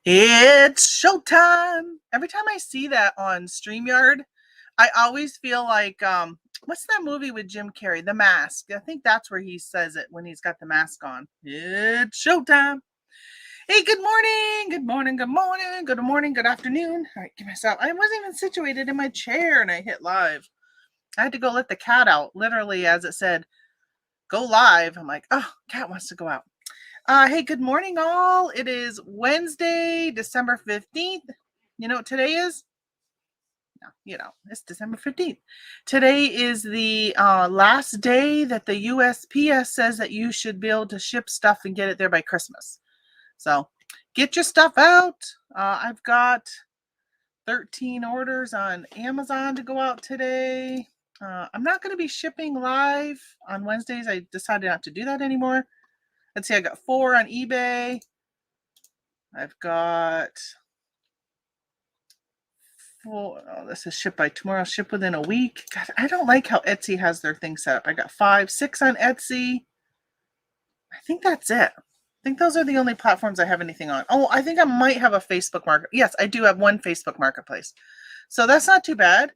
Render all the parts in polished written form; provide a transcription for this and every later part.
It's showtime. Every time I see that on StreamYard, I always feel like what's that movie with Jim Carrey? The Mask. I think that's where he says it when he's got the mask on. It's showtime. Hey, good morning. Good morning. Good morning. Good morning. Good afternoon. All right, give myself. I wasn't even situated in my chair and I hit live. I had to go let the cat out, literally as it said, go live. I'm like, oh, cat wants to go out. Hey, good morning, all. It is Wednesday, December 15th. You know what today is? No, it's December 15th. Today is the last day that the USPS says that you should be able to ship stuff and get it there by Christmas. So get your stuff out. I've got 13 orders on Amazon to go out today. I'm not going to be shipping live on Wednesdays. I decided not to do that anymore. Let's see, I got 4 on eBay. I've got 4. Oh, this is ship by tomorrow, ship within a week. God, I don't like how Etsy has their thing set up. I got 5, 6 on Etsy. I think that's it. I think those are the only platforms I have anything on. Oh, I think I might have a Facebook market. Yes, I do have one Facebook marketplace. So that's not too bad.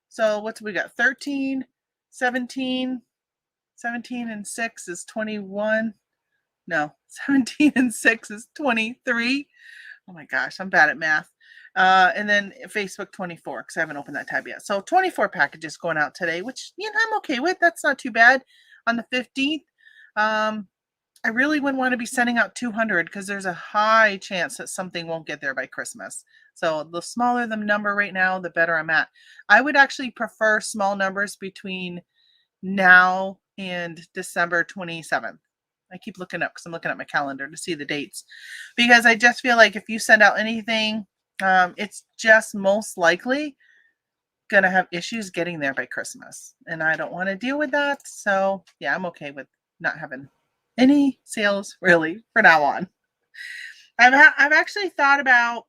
So what's we got? 13, 17, 17 and 6 is 21. No, 17 and 6 is 23. Oh my gosh, I'm bad at math. And then Facebook 24, because I haven't opened that tab yet. So 24 packages going out today, which I'm okay with. That's not too bad. On the 15th, I really wouldn't want to be sending out 200 because there's a high chance that something won't get there by Christmas. So the smaller the number right now, the better I'm at. I would actually prefer small numbers between now and December 27th. I keep looking up because I'm looking at my calendar to see the dates, because I just feel like if you send out anything, it's just most likely going to have issues getting there by Christmas. And I don't want to deal with that. So yeah, I'm okay with not having any sales really for now on. I've actually thought about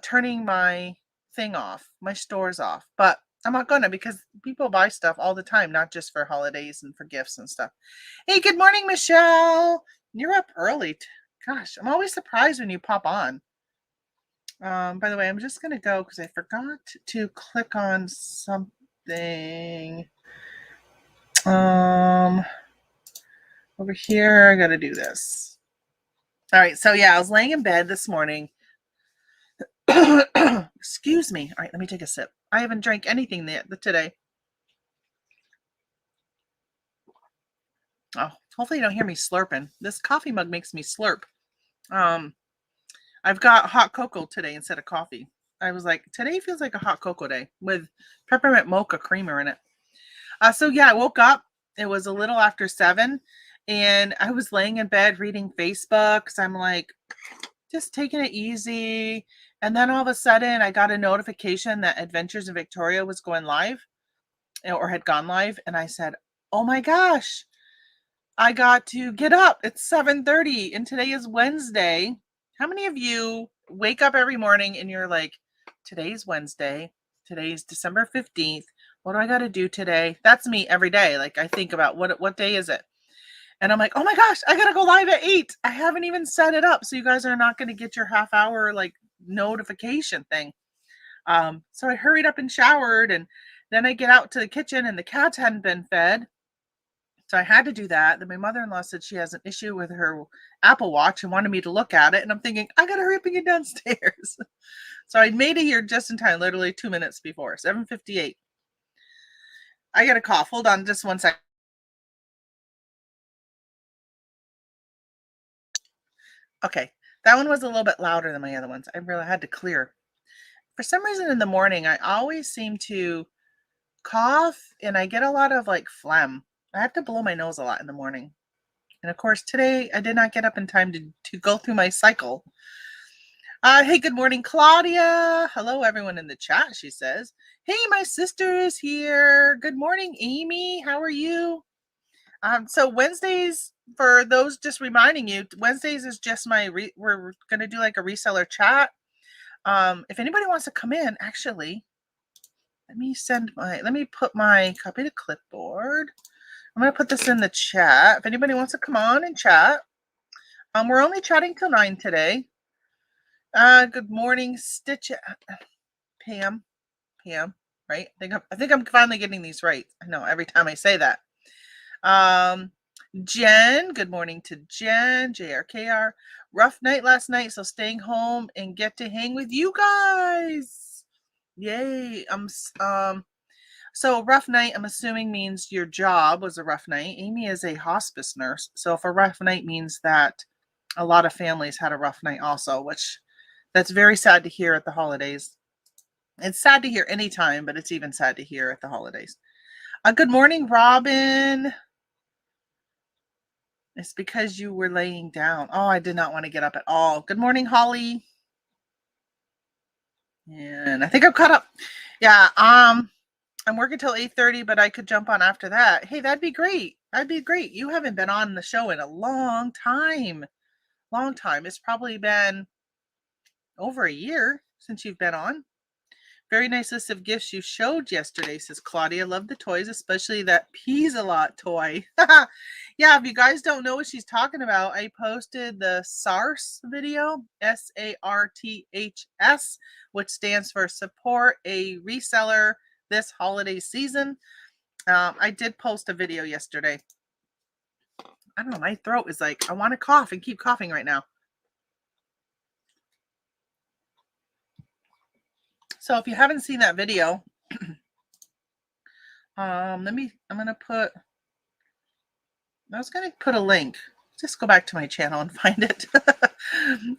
turning my thing off, my stores off, but I'm not gonna, because people buy stuff all the time, not just for holidays and for gifts and stuff. Hey, good morning, Michelle. You're up early. Gosh, I'm always surprised when you pop on. By the way, I'm just gonna go because I forgot to click on something. Over here, I gotta do this. All right, so yeah, I was laying in bed this morning. Excuse me. All right, let me take a sip. I haven't drank anything today. Oh, hopefully you don't hear me slurping. This coffee mug makes me slurp. I've got hot cocoa today instead of coffee. I was like, today feels like a hot cocoa day with peppermint mocha creamer in it. So yeah, I woke up. It was a little after 7, and I was laying in bed reading Facebook because I'm like, just taking it easy. And then all of a sudden, I got a notification that Adventures in Victoria was going live, or had gone live, and I said, "Oh my gosh, I got to get up. It's 7:30, and today is Wednesday." How many of you wake up every morning and you're like, "Today's Wednesday. Today's December 15th. What do I got to do today?" That's me every day. Like, I think about what day is it? And I'm like, oh my gosh, I gotta go live at 8. I haven't even set it up, so you guys are not going to get your half hour like notification thing. So I hurried up and showered, and then I get out to the kitchen, and the cats hadn't been fed, so I had to do that. Then my mother-in-law said she has an issue with her Apple Watch and wanted me to look at it, and I'm thinking, I gotta hurry up and get downstairs. So I made it here just in time, literally 2 minutes before 7:58. I got a cough. Hold on, just 1 second. Okay, that one was a little bit louder than my other ones. I really had to clear. For some reason in the morning, I always seem to cough and I get a lot of like phlegm. I have to blow my nose a lot in the morning. And of course, today I did not get up in time to go through my cycle. Hey, good morning, Claudia. Hello, everyone in the chat, she says. Hey, my sister is here. Good morning, Amy. How are you? So Wednesdays, for those just reminding you, Wednesdays is just we're going to do like a reseller chat. If anybody wants to come in, actually, let me put my copy to clipboard. I'm going to put this in the chat. If anybody wants to come on and chat, We're only chatting till 9 today. Good morning, Stitch. Pam, right? I think I'm finally getting these right. I know every time I say that. Jen, good morning to Jen, JRKR. Rough night last night, so staying home and get to hang with you guys. Yay. So rough night, I'm assuming means your job was a rough night. Amy is a hospice nurse. So if a rough night means that a lot of families had a rough night also, which that's very sad to hear at the holidays. It's sad to hear anytime, but it's even sad to hear at the holidays. Good morning, Robin. It's because you were laying down. Oh, I did not want to get up at all. Good morning, Holly. And I think I'm caught up. Yeah, I'm working till 8:30, but I could jump on after that. Hey, that'd be great. That'd be great. You haven't been on the show in a long time. Long time. It's probably been over a year since you've been on. Very nice list of gifts you showed yesterday, says Claudia. Love the toys, especially that Peas-a-Lot toy. Yeah, if you guys don't know what she's talking about, I posted the SARS video, SARTHS, which stands for Support a Reseller This Holiday Season. I did post a video yesterday. I don't know, my throat is like, I want to cough and keep coughing right now. So if you haven't seen that video, I was going to put a link. Just go back to my channel and find it.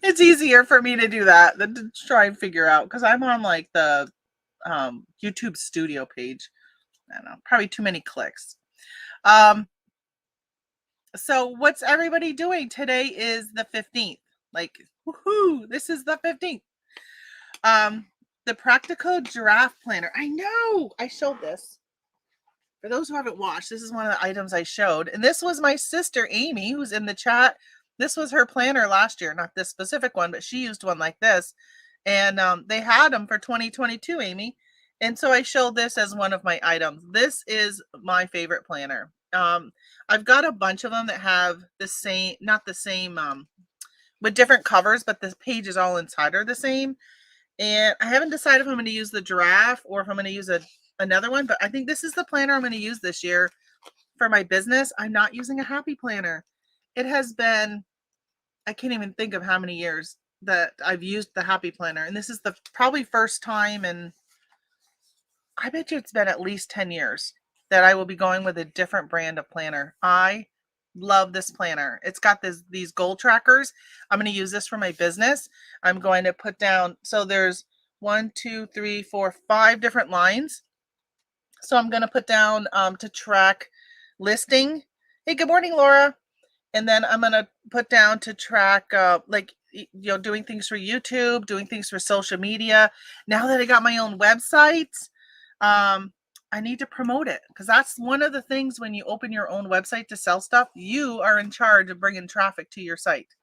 It's easier for me to do that than to try and figure out, because I'm on like the YouTube studio page. I don't know, probably too many clicks. So what's everybody doing? Today is the 15th. Like, woohoo, this is the 15th. The Practical Giraffe Planner. I know, I showed this. For those who haven't watched, this is one of the items I showed. And this was my sister, Amy, who's in the chat. This was her planner last year. Not this specific one, but she used one like this. And they had them for 2022, Amy. And so I showed this as one of my items. This is my favorite planner. I've got a bunch of them that have the same, not the same, with different covers, but the pages all inside are the same. And I haven't decided if I'm going to use the giraffe or if I'm going to use another one, but I think this is the planner I'm going to use this year for my business. I'm not using a happy planner. It has been, I can't even think of how many years that I've used the happy planner. And this is the probably first time, and I bet you it's been at least 10 years that I will be going with a different brand of planner. I love this planner. It's got these goal trackers. I'm going to use this for my business. I'm going to put down, so there's 1, 2, 3, 4, 5 different lines. So I'm going to put down to track listing. Hey, good morning, Laura. And then I'm going to put down to track doing things for YouTube, doing things for social media. Now that I got my own website, I need to promote it, because that's one of the things when you open your own website to sell stuff, you are in charge of bringing traffic to your site.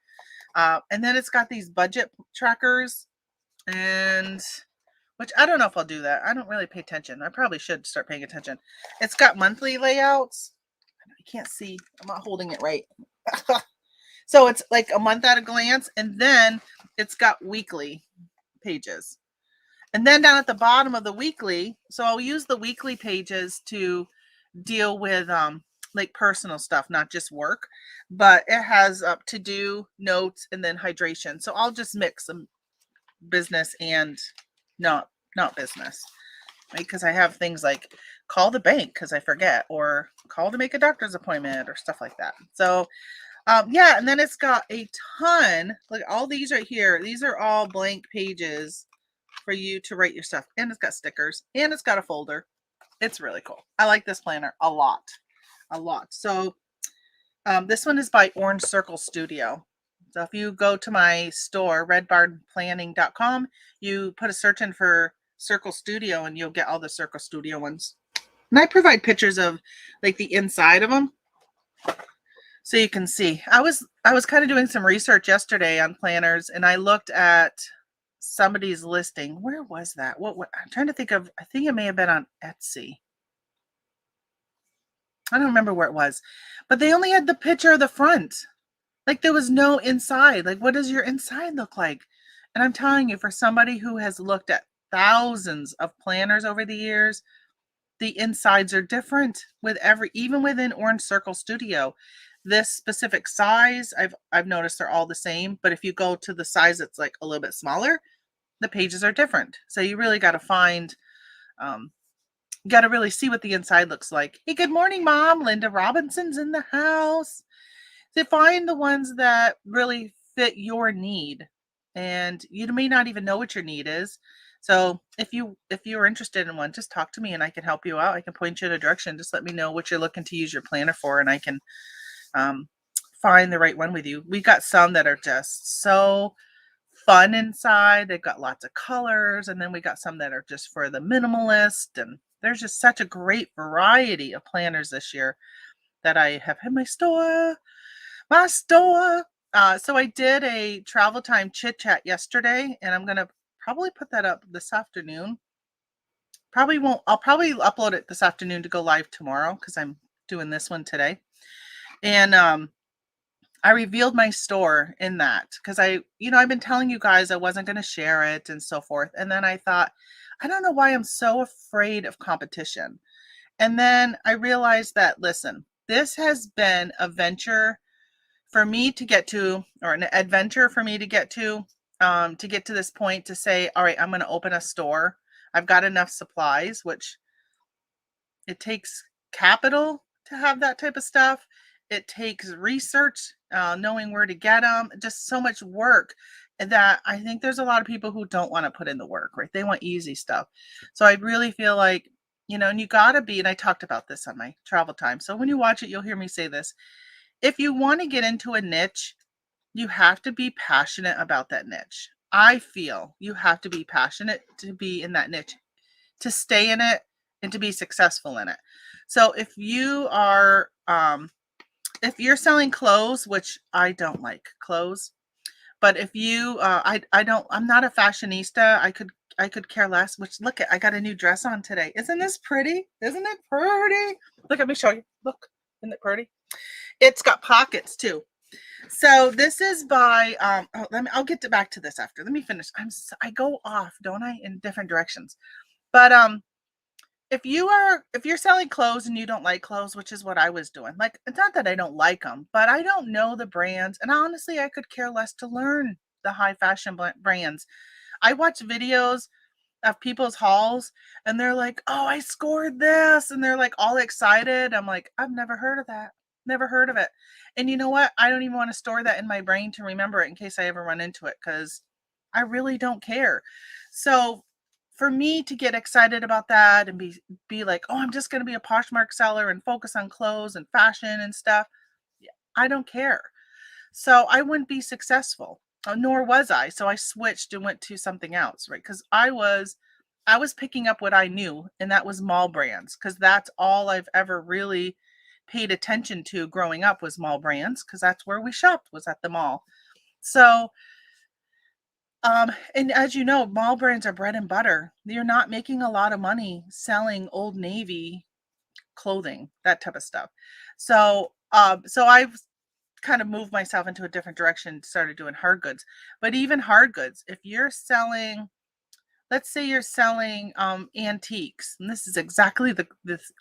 And then it's got these budget trackers, and which I don't know if I'll do that. I don't really pay attention. I probably should start paying attention. It's got monthly layouts. I can't see. I'm not holding it right. So it's like a month at a glance, and then it's got weekly pages. And then down at the bottom of the weekly, so I'll use the weekly pages to deal with like personal stuff, not just work, but it has to do notes and then hydration. So I'll just mix some business and not business, right? Because I have things like call the bank because I forget, or call to make a doctor's appointment, or stuff like that. So yeah, and then it's got a ton, like all these right here, these are all blank pages for you to write your stuff. And it's got stickers, and it's got a folder. It's really cool. I like this planner a lot. So this one is by Orange Circle Studio. So if you go to my store, redbarnplanning.com, you put a search in for Circle Studio and you'll get all the Circle Studio ones. And I provide pictures of like the inside of them, so you can see. I was kind of doing some research yesterday on planners, and I looked at somebody's listing. Where was that? What I'm trying to think of. I think it may have been on Etsy. I don't remember where it was, but they only had the picture of the front. Like there was no inside. Like, what does your inside look like? And I'm telling you, for somebody who has looked at thousands of planners over the years, the insides are different with even within Orange Circle Studio. This specific size, I've noticed they're all the same, but if you go to the size that's like a little bit smaller, the pages are different. So you really got to find, um, got to really see what the inside looks like. Hey, good morning, Mom. Linda Robinson's in the house. To find the ones that really fit your need, and you may not even know what your need is. So if you're interested in one, just talk to me and I can help you out. I can point you in a direction. Just let me know what you're looking to use your planner for, and I can um, find the right one with you. We got some that are just so fun inside. They've got lots of colors, and then we got some that are just for the minimalist. And there's just such a great variety of planners this year that I have in my store. My store. So I did a travel time chit chat yesterday, and I'm gonna probably put that up this afternoon. Probably won't. I'll probably upload it this afternoon to go live tomorrow because I'm doing this one today. And I revealed my store in that because I've been telling you guys I wasn't going to share it and so forth. And then I thought, I don't know why I'm so afraid of competition. And then I realized that, listen, this has been a venture for me to get to, or an adventure for me to get to this point to say, all right, I'm going to open a store. I've got enough supplies, which it takes capital to have that type of stuff. It takes research, knowing where to get them, just so much work that I think there's a lot of people who don't want to put in the work, right? They want easy stuff. So I really feel like, and you got to be, and I talked about this on my travel time. So when you watch it, you'll hear me say this. If you want to get into a niche, you have to be passionate about that niche. I feel you have to be passionate to be in that niche, to stay in it, and to be successful in it. So if you're selling clothes, which I don't like clothes, but if you, I'm not a fashionista. I could care less. Which look at, I got a new dress on today. Isn't this pretty? Isn't it pretty? Look, let me show you. Look, isn't it pretty? It's got pockets too. So this is by I'll get back to this after. Let me finish. I go off, don't I, in different directions. But if you're selling clothes and you don't like clothes, which is what I was doing. Like, it's not that I don't like them, but I don't know the brands, and honestly I could care less to learn the high fashion brands. I watch videos of people's hauls and they're like, "Oh, I scored this." And they're like all excited. I'm like, "I've never heard of that. Never heard of it." And you know what? I don't even want to store that in my brain to remember it in case I ever run into it, cuz I really don't care. So, for me to get excited about that and be like, "Oh, I'm just going to be a Poshmark seller and focus on clothes and fashion and stuff." Yeah, I don't care. So I wouldn't be successful, nor was I. So I switched and went to something else, right? Because I was picking up what I knew, and that was mall brands, because that's all I've ever really paid attention to growing up was mall brands, because that's where we shopped, was at the mall. So, and as you know, mall brands are bread and butter. You're not making a lot of money selling Old Navy clothing, that type of stuff. So I've kind of moved myself into a different direction, started doing hard goods. But even hard goods, if you're selling, let's say you're selling antiques, and this is exactly the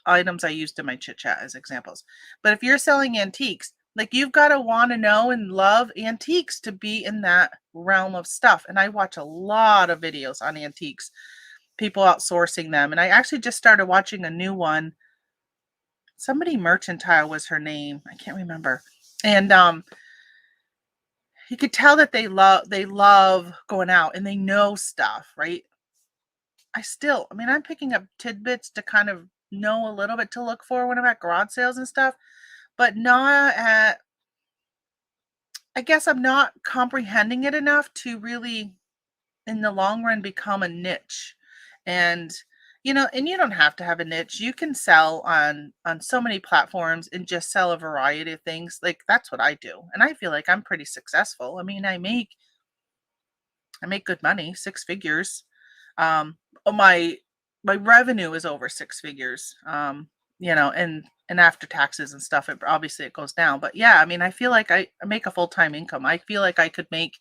items I used in my chit chat as examples. But if you're selling antiques, like, you've got to want to know and love antiques to be in that realm of stuff. And I watch a lot of videos on antiques, people outsourcing them. And I actually just started watching a new one. Somebody Mercantile was her name. I can't remember. And you could tell that they love going out and they know stuff, right? I'm picking up tidbits to kind of know a little bit to look for when I'm at garage sales and stuff, but not at, I guess I'm not comprehending it enough to really, in the long run, become a niche. And and you don't have to have a niche. You can sell on so many platforms and just sell a variety of things. Like, that's what I do. And I feel like I'm pretty successful. I mean, I make good money, six figures. Oh, my revenue is over six figures. and after taxes and stuff, obviously it goes down. But yeah, I mean, I feel like I make a full-time income. I feel like I could make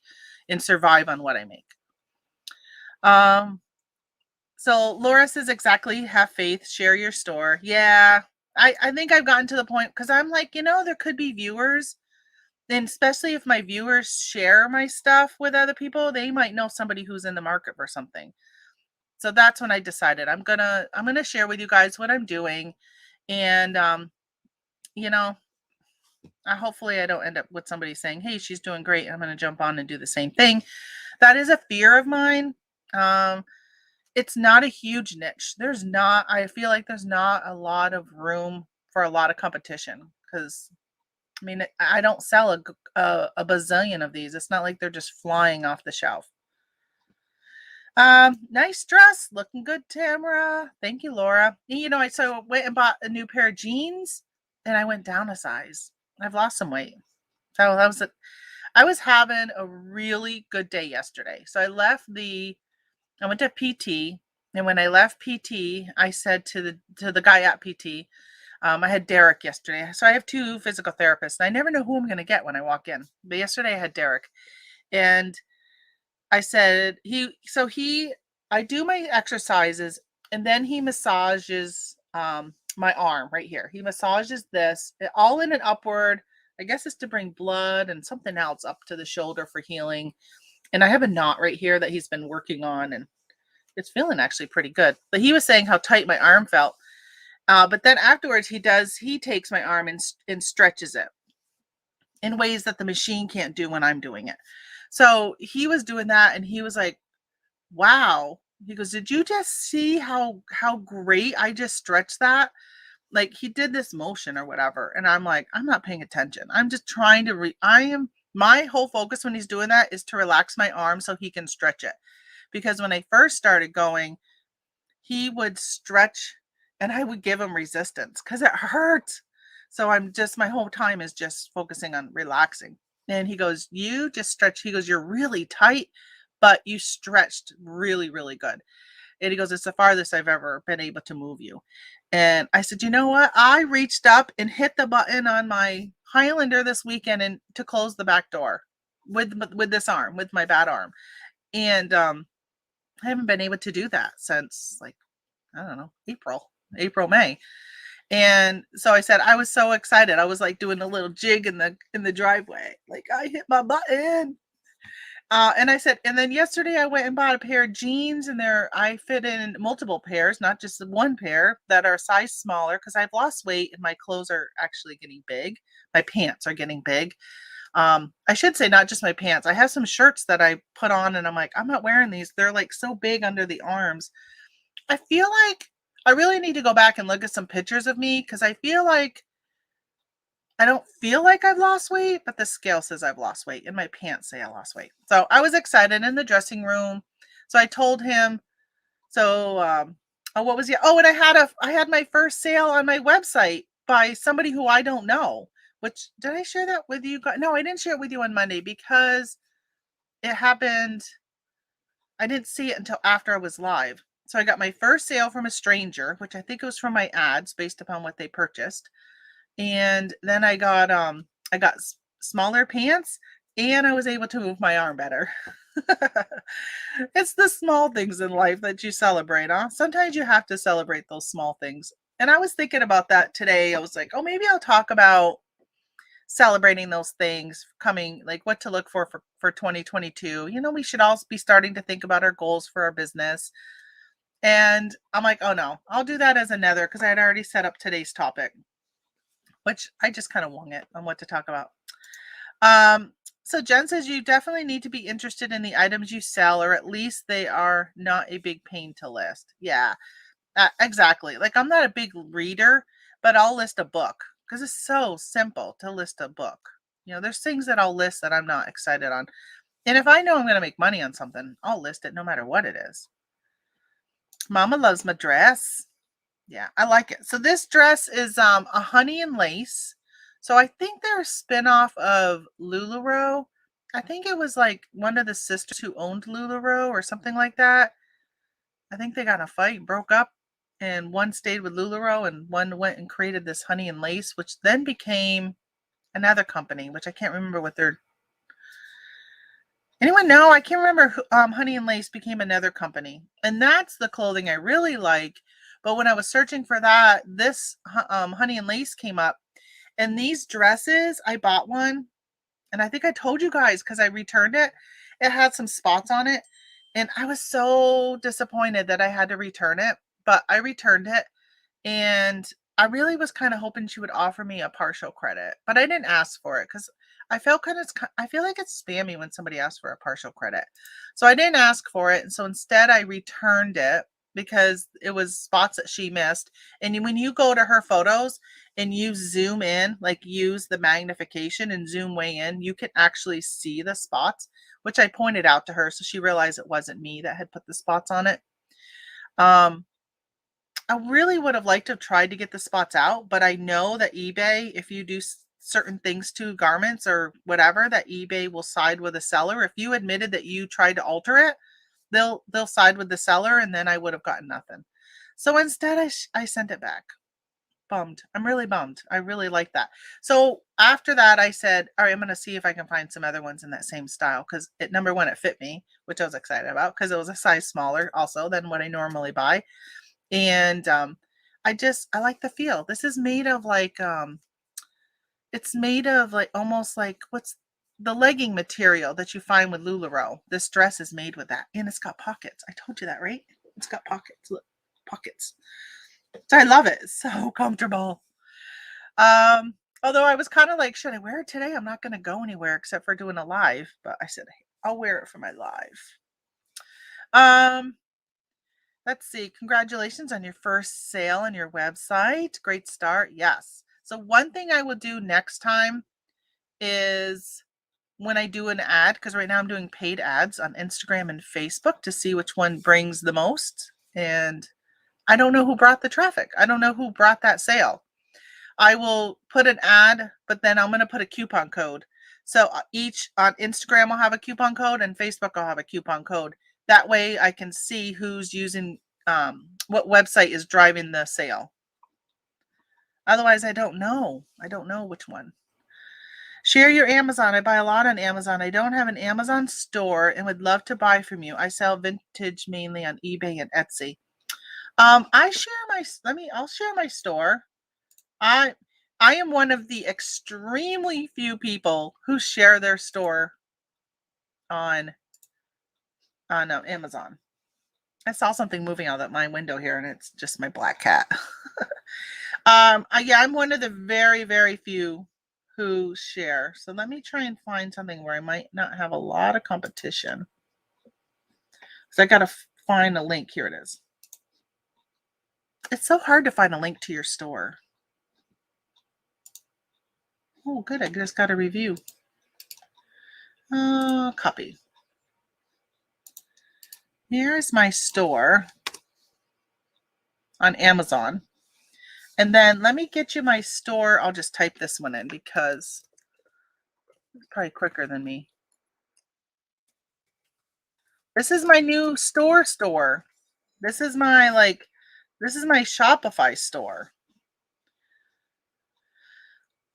and survive on what I make. So Laura says, exactly, have faith, share your store. Yeah, I think I've gotten to the point because I'm like, there could be viewers, and especially if my viewers share my stuff with other people, they might know somebody who's in the market for something. So that's when I decided I'm gonna share with you guys what I'm doing, and you know, hopefully I don't end up with somebody saying, "Hey, she's doing great. I'm gonna jump on and do the same thing." That is a fear of mine. It's not a huge niche. I feel like there's not a lot of room for a lot of competition because I mean, I don't sell a bazillion of these. It's not like they're just flying off the shelf. Nice dress, looking good, Tamara. Thank you, Laura. I went and bought a new pair of jeans, and I went down a size. I've lost some weight. So that was it. I was having a really good day yesterday. So I went to PT, and when I left PT, I said to the guy at PT, I had Derek yesterday. So I have 2 physical therapists, and I never know who I'm going to get when I walk in. But yesterday I had Derek, and I said I do my exercises, and then he massages my arm right here. He massages this all in and upward. I guess it's to bring blood and something else up to the shoulder for healing. And I have a knot right here that he's been working on, and it's feeling actually pretty good. But he was saying how tight my arm felt. But then afterwards, he takes my arm and stretches it in ways that the machine can't do when I'm doing it. So he was doing that, and he was like, wow. He goes, did you just see how great I just stretched that? Like, he did this motion or whatever. And I'm like, I'm not paying attention. I'm just trying to my whole focus when he's doing that is to relax my arm so he can stretch it. Because when I first started going, he would stretch and I would give him resistance because it hurt. So my whole time is just focusing on relaxing. And he goes, you just stretch. He goes, you're really tight, but you stretched really, really good. And he goes, it's the farthest I've ever been able to move you. And I said, you know what? I reached up and hit the button on my Highlander this weekend and to close the back door with this arm, with my bad arm. And I haven't been able to do that since, like, I don't know, April, May. And so I said, I was so excited. I was like doing a little jig in the driveway. Like, I hit my button. And I said, and then yesterday I went and bought a pair of jeans, and I fit in multiple pairs, not just one pair, that are a size smaller because I've lost weight and my clothes are actually getting big. My pants are getting big. I should say not just my pants. I have some shirts that I put on and I'm like, I'm not wearing these. They're like so big under the arms. I feel like I really need to go back and look at some pictures of me because I don't feel like I've lost weight, but the scale says I've lost weight and my pants say I lost weight. So I was excited in the dressing room. So I told him, what was it? Oh, and I had my first sale on my website by somebody who I don't know. Which, did I share that with you guys? No, I didn't share it with you on Monday because it happened. I didn't see it until after I was live. So I got my first sale from a stranger, which I think it was from my ads based upon what they purchased. And then I got smaller pants, and I was able to move my arm better. It's the small things in life that you celebrate, huh? Sometimes you have to celebrate those small things. And I was thinking about that today. I was like, oh, maybe I'll talk about celebrating those things coming, like what to look for 2022. We should all be starting to think about our goals for our business. And I'm like, oh no, I'll do that as another because I had already set up today's topic, which I just kind of wung it on what to talk about. So Jen says you definitely need to be interested in the items you sell, or at least they are not a big pain to list. Yeah, exactly. Like, I'm not a big reader, but I'll list a book because it's so simple to list a book. There's things that I'll list that I'm not excited on. And if I know I'm going to make money on something, I'll list it no matter what it is. Mama loves my dress. Yeah, I like it. So this dress is a honey and lace. So I think they're a spinoff of LuLaRoe. I think it was like one of the sisters who owned LuLaRoe or something like that. I think they got in a fight and broke up. and one stayed with LuLaRoe, and one went and created this Honey and Lace, which then became another company, which I can't remember what they're. Anyone know? I can't remember. Honey and Lace became another company, and that's the clothing I really like. But when I was searching for that, this Honey and Lace came up, and these dresses, I bought one, and I think I told you guys because I returned it. It had some spots on it, and I was so disappointed that I had to return it. But I returned it, and I really was kind of hoping she would offer me a partial credit, but I didn't ask for it because I feel like it's spammy when somebody asks for a partial credit. So I didn't ask for it. And so instead I returned it because it was spots that she missed. And when you go to her photos and you zoom in, like use the magnification and zoom way in, you can actually see the spots, which I pointed out to her. So she realized it wasn't me that had put the spots on it. I really would have liked to have tried to get the spots out, but I know that eBay, if you do certain things to garments or whatever, that eBay will side with the seller. If you admitted that you tried to alter it, they'll side with the seller, and then I would have gotten nothing. So instead, I sent it back. Bummed. I'm really bummed. I really like that. So after that, I said, all right, I'm going to see if I can find some other ones in that same style because number one, it fit me, which I was excited about because it was a size smaller also than what I normally buy. And I like the feel. This is made of like it's made of like almost like what's the legging material that you find with LuLaRoe. This dress is made with that, and it's got pockets. I told you that, right? It's got pockets. Look, pockets. So I love it. It's so comfortable. Although I was kind of like, should I wear it today? I'm not going to go anywhere except for doing a live, but I said I'll wear it for my live. Let's see. Congratulations on your first sale on your website. Great start. Yes. So one thing I will do next time is when I do an ad, because right now I'm doing paid ads on Instagram and Facebook to see which one brings the most. And I don't know who brought the traffic. I don't know who brought that sale. I will put an ad, but then I'm going to put a coupon code. So each on Instagram will have a coupon code and Facebook will have a coupon code. That way I can see who's using what website is driving the sale. Otherwise, I don't know. I don't know which one. Share your Amazon. I buy a lot on Amazon. I don't have an Amazon store and would love to buy from you. I sell vintage mainly on eBay and Etsy. I'll share my store. I am one of the extremely few people who share their store on Amazon. I saw something moving out of my window here, and it's just my black cat. I'm one of the very, very few who share. So let me try and find something where I might not have a lot of competition. So I got to find a link. Here it is. It's so hard to find a link to your store. Oh, good. I just got a review. Copy. Here's my store on Amazon. And then let me get you my store. I'll just type this one in because it's probably quicker than me. This is my new store. This is my Shopify store.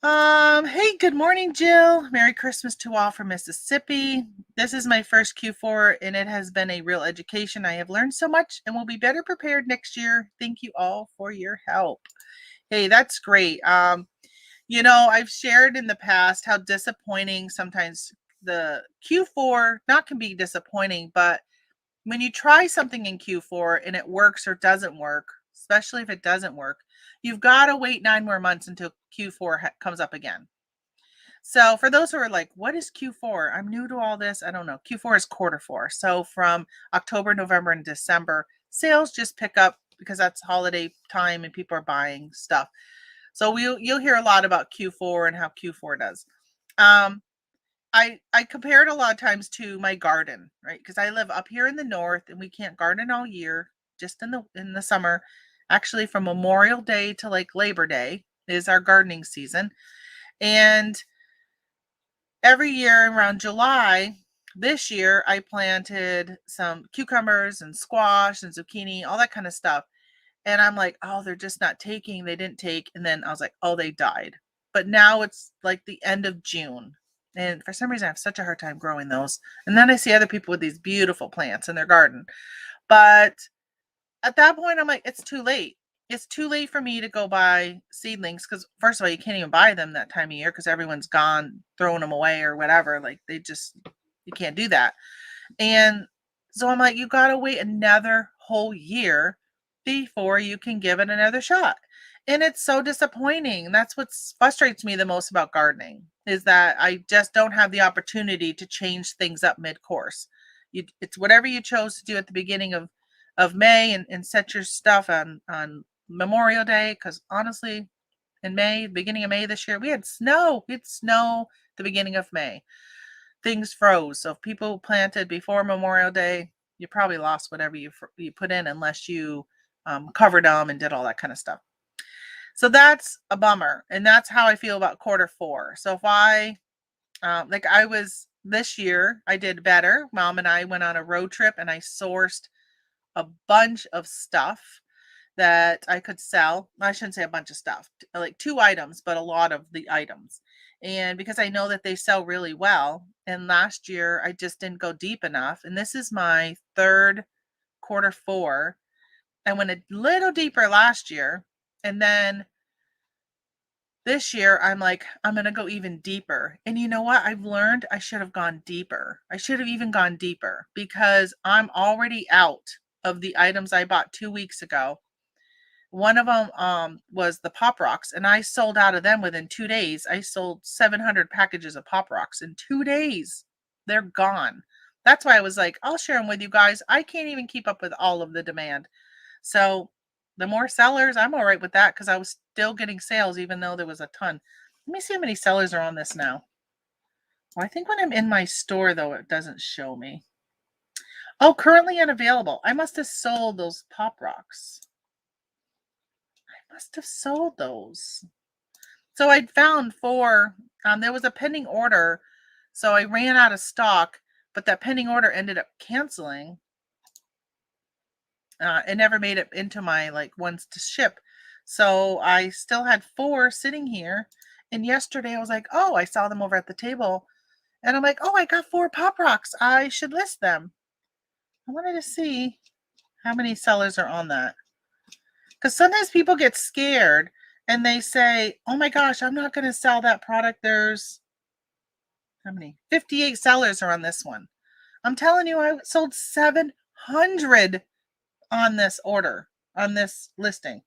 Hey, good morning, Jill. Merry Christmas to all from Mississippi. This is my first Q4 and it has been a real education. I have learned so much and will be better prepared next year. Thank you all for your help. Hey, that's great. I've shared in the past how disappointing sometimes the Q4 not can be disappointing, but when you try something in Q4 and it works or doesn't work, especially if it doesn't work, you've got to wait 9 more months until Q4 comes up again. So for those who are like, what is Q4? I'm new to all this. I don't know. Q4 is quarter four. So from October, November, and December, sales just pick up because that's holiday time and people are buying stuff. So you'll hear a lot about Q4 and how Q4 does. I compare it a lot of times to my garden, right? Because I live up here in the north and we can't garden all year, just in the summer. Actually, from Memorial Day to like Labor Day is our gardening season. And every year around July, this year I planted some cucumbers and squash and zucchini, all that kind of stuff. And I'm like, oh, they're just not taking. They didn't take. And then I was like, oh, they died. But now it's like the end of June. And for some reason, I have such a hard time growing those. And then I see other people with these beautiful plants in their garden. But at that point, I'm like, it's too late. It's too late for me to go buy seedlings because, first of all, you can't even buy them that time of year because everyone's gone, throwing them away or whatever. Like, you can't do that. And so I'm like, you got to wait another whole year before you can give it another shot. And it's so disappointing. And that's what frustrates me the most about gardening is that I just don't have the opportunity to change things up mid-course. It's whatever you chose to do at the beginning of May and set your stuff on Memorial Day. Because honestly, in May, beginning of May this year, we had snow. We had snow the beginning of May. Things froze. So if people planted before Memorial Day, you probably lost whatever you put in unless you covered them and did all that kind of stuff. So that's a bummer. And that's how I feel about Q4. So if I, this year, I did better. Mom and I went on a road trip and I sourced a bunch of stuff that I could sell. I shouldn't say a bunch of stuff, like 2 items, but a lot of the items. And because I know that they sell really well. And last year I just didn't go deep enough. And this is my third Q4. I went a little deeper last year. And then this year I'm like, I'm going to go even deeper. And you know what? I've learned I should have gone deeper. I should have even gone deeper because I'm already out of the items I bought 2 weeks ago. One of them was the Pop Rocks, and I sold out of them within 2 days. I sold 700 packages of Pop Rocks in 2 days. They're gone. That's why I was like, I'll share them with you guys. I can't even keep up with all of the demand. So the more sellers, I'm all right with that because I was still getting sales even though there was a ton. Let me see how many sellers are on this now. Well, I think when I'm in my store, though, it doesn't show me. Oh, currently unavailable. I must have sold those Pop Rocks. Must have sold those. So I'd found 4. There was a pending order, so I ran out of stock, but that pending order ended up canceling. It never made it into my ones to ship. So I still had 4 sitting here. And yesterday I was like, oh, I saw them over at the table. And I'm like, oh, I got 4 Pop Rocks. I should list them. I wanted to see how many sellers are on that. Because sometimes people get scared and they say, oh my gosh, I'm not going to sell that product. There's how many? 58 sellers are on this one. I'm telling you, I sold 700 on this order, on this listing.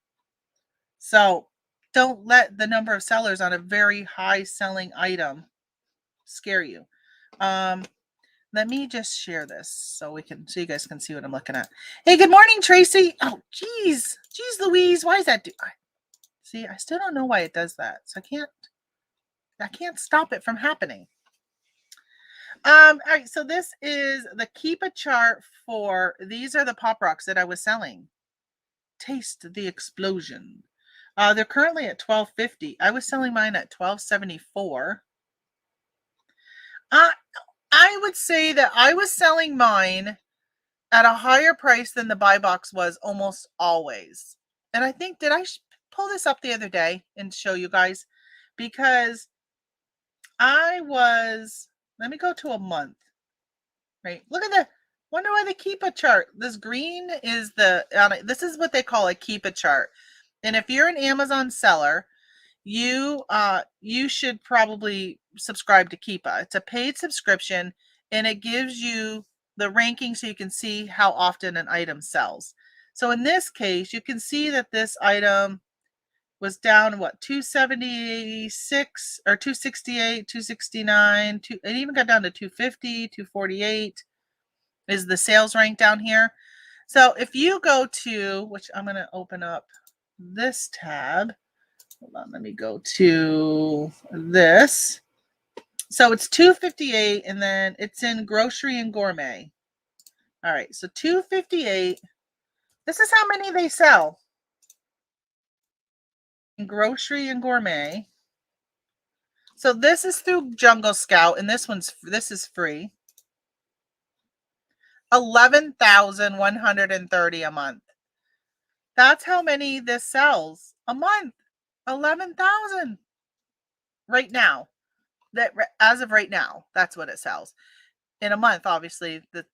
So don't let the number of sellers on a very high selling item scare you. Let me just share this so you guys can see what I'm looking at. Hey, good morning, Tracy. Oh, geez, Louise, why is that? See, I still don't know why it does that. So I can't stop it from happening. All right, so this is the Keepa Chart for, these are the Pop Rocks that I was selling. Taste the explosion. They're currently at $12.50. I was selling mine at $12.74. I would say that I was selling mine at a higher price than the buy box was almost always. And I think, did I pull this up the other day and show you guys? Because let me go to a month, right? Look at wonder why the Keepa chart. This green is this is what they call a Keepa chart. And if you're an Amazon seller, you should probably subscribe to Keepa. It's a paid subscription and it gives you the ranking so you can see how often an item sells. So in this case, you can see that this item was down 276 or 268, 269, it even got down to 250, 248 is the sales rank down here. So if you go to, which I'm going to open up this tab. Hold on, let me go to this. So it's 258 and then it's in grocery and gourmet. All right, so 258. This is how many they sell. In grocery and gourmet. So this is through Jungle Scout and this is free. 11,130 a month. That's how many this sells a month. 11,000 right now. That as of right now, that's what it sells. In a month, obviously, the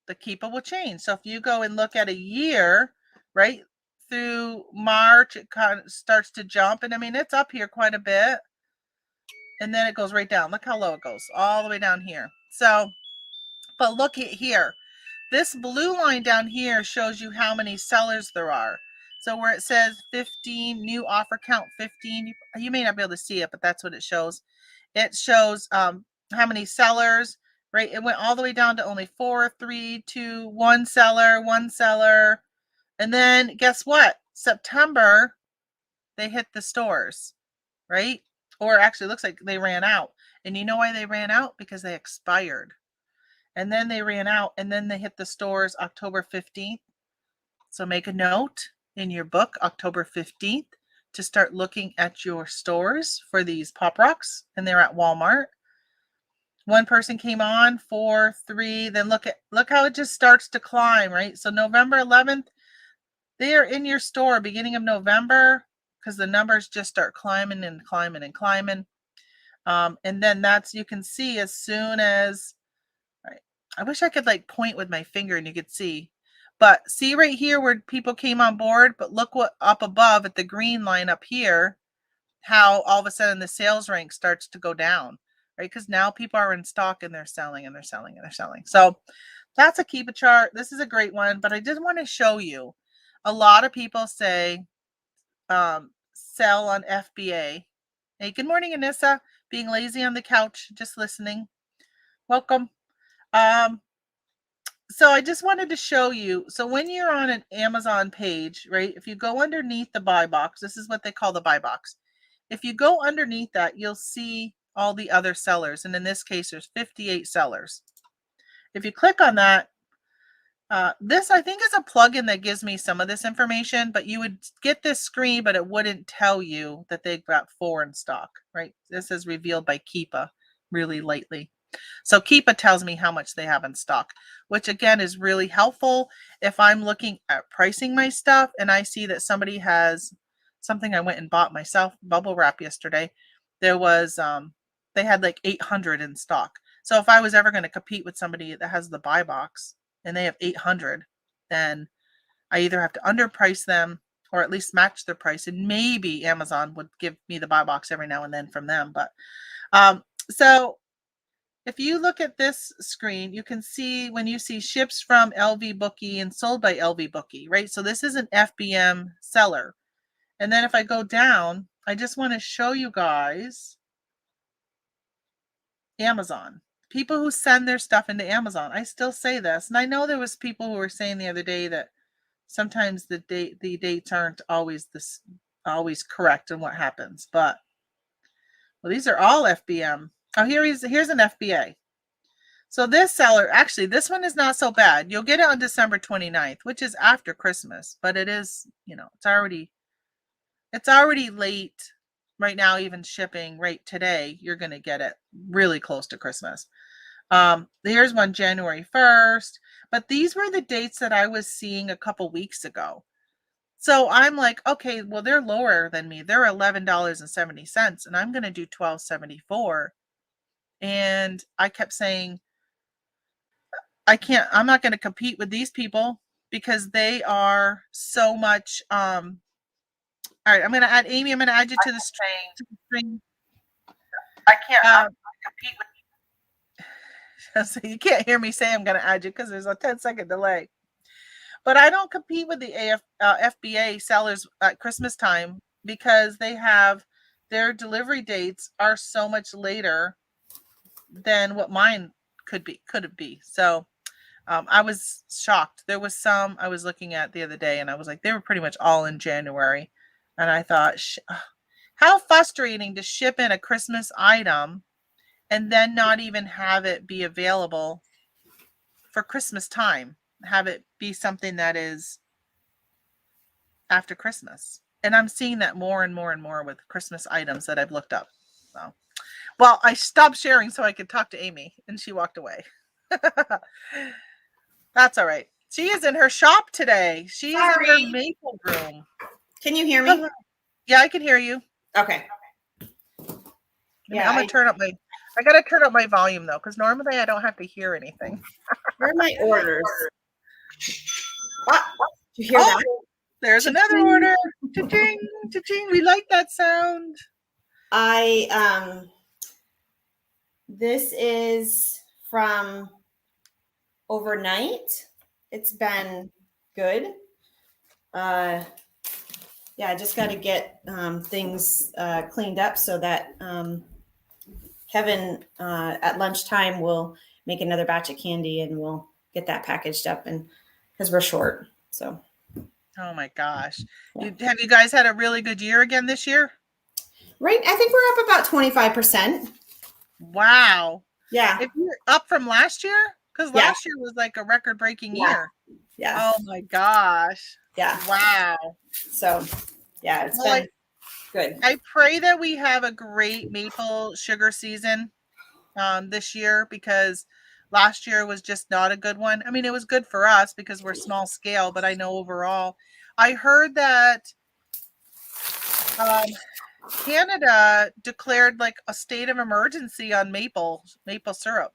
Keepa will change. So if you go and look at a year, right through March, it kind of starts to jump. And I mean, it's up here quite a bit. And then it goes right down. Look how low it goes, all the way down here. So, but look at here. This blue line down here shows you how many sellers there are. So where it says 15, new offer count 15, you may not be able to see it, but that's what it shows. It shows how many sellers, right? It went all the way down to only 4, 3, 2, 1 seller, 1 seller. And then guess what? September, they hit the stores, right? Or actually, it looks like they ran out. And you know why they ran out? Because they expired. And then they ran out, and then they hit the stores October 15th. So make a note in your book, October 15th, to start looking at your stores for these Pop Rocks, and they're at Walmart. One person came on, 4, 3, then look how it just starts to climb, right? So November 11th, they are in your store beginning of November, because the numbers just start climbing and climbing and climbing. And then you can see as soon as, right, I wish I could like point with my finger and you could see. But see right here where people came on board, but look what up above at the green line up here, how all of a sudden the sales rank starts to go down, right? Because now people are in stock and they're selling and they're selling and they're selling. So that's a Keepa chart. This is a great one, but I did want to show you. A lot of people say sell on FBA. Hey, good morning, Anissa. Being lazy on the couch, just listening. Welcome. So I just wanted to show you. So when you're on an Amazon page, right, if you go underneath the buy box, this is what they call the buy box. If you go underneath that, you'll see all the other sellers. And in this case, there's 58 sellers. If you click on that, this I think is a plugin that gives me some of this information, but you would get this screen, but it wouldn't tell you that they've got 4 in stock, right? This is revealed by Keepa really lately. So Keepa tells me how much they have in stock, which again is really helpful if I'm looking at pricing my stuff and I see that somebody has something I went and bought myself, bubble wrap yesterday. There was, they had like 800 in stock. So if I was ever going to compete with somebody that has the buy box and they have 800, then I either have to underprice them or at least match their price. And maybe Amazon would give me the buy box every now and then from them. But so if you look at this screen, you can see when you see ships from LV Bookie and sold by LV Bookie, right? So this is an FBM seller. And then if I go down, I just want to show you guys Amazon. People who send their stuff into Amazon. I still say this. And I know there was people who were saying the other day that sometimes the dates aren't always correct in what happens. But well, these are all FBM. Oh, here's an FBA. So this seller, actually, this one is not so bad. You'll get it on December 29th, which is after Christmas, but it is, it's already late right now, even shipping right today. You're going to get it really close to Christmas. Here's one January 1st, but these were the dates that I was seeing a couple weeks ago. So I'm like, okay, well, they're lower than me. They're $11.70 and I'm going to do $12.74. And I kept saying, I'm not going to compete with these people because they are so much. All right, I'm going to add Amy. I'm going to add you to the stream. I can't compete with. So you can't hear me say I'm going to add you because there's a 10-second delay. But I don't compete with the FBA sellers at Christmas time because they have their delivery dates are so much later than what mine could be. So I was shocked. There was some I was looking at the other day and I was like, they were pretty much all in January. And I thought, how frustrating to ship in a Christmas item and then not even have it be available for Christmas time. Have it be something that is after Christmas. And I'm seeing that more and more and more with Christmas items that I've looked up. So, well, I stopped sharing so I could talk to Amy and she walked away. That's all right. She is in her shop today. She is in her maple room. Can you hear me? Yeah, I can hear you. Okay. Yeah, I'm gonna turn up I gotta turn up my volume though, because normally I don't have to hear anything. Where are my orders? Did you hear that? There's cha-ching. Another order. Cha-ching, cha-ching. We like that sound. This is from overnight. It's been good. I just got to get things cleaned up so that Kevin at lunchtime will make another batch of candy and we'll get that packaged up, and because we're short. So. Oh my gosh. Yeah. Have you guys had a really good year again this year? Right. I think we're up about 25%. Wow. Yeah. If you're up from last year, because last year was like a record-breaking year. Yeah. Oh my gosh. Yeah. Wow. So, yeah, it's been good. I pray that we have a great maple sugar season this year, because last year was just not a good one. I mean, it was good for us because we're small scale, but I know overall, I heard that Canada declared like a state of emergency on maple syrup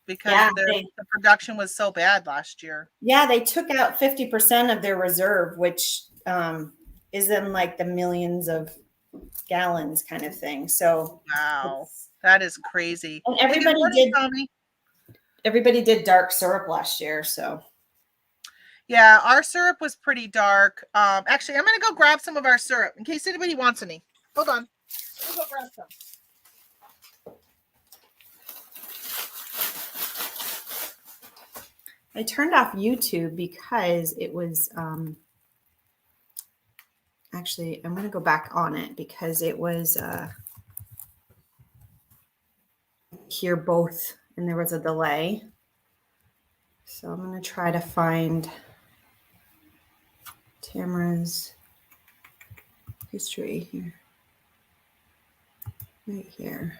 because the production was so bad last year. Yeah, they took out 50% of their reserve, which is in like the millions of gallons kind of thing. So wow, that is crazy. And everybody did dark syrup last year, so yeah, our syrup was pretty dark. Actually, I'm gonna go grab some of our syrup in case anybody wants any. Hold on. I'll go grab some. I turned off YouTube because it was actually, I'm going to go back on it because it was here both, and there was a delay. So I'm going to try to find Tamara's history here. Right here.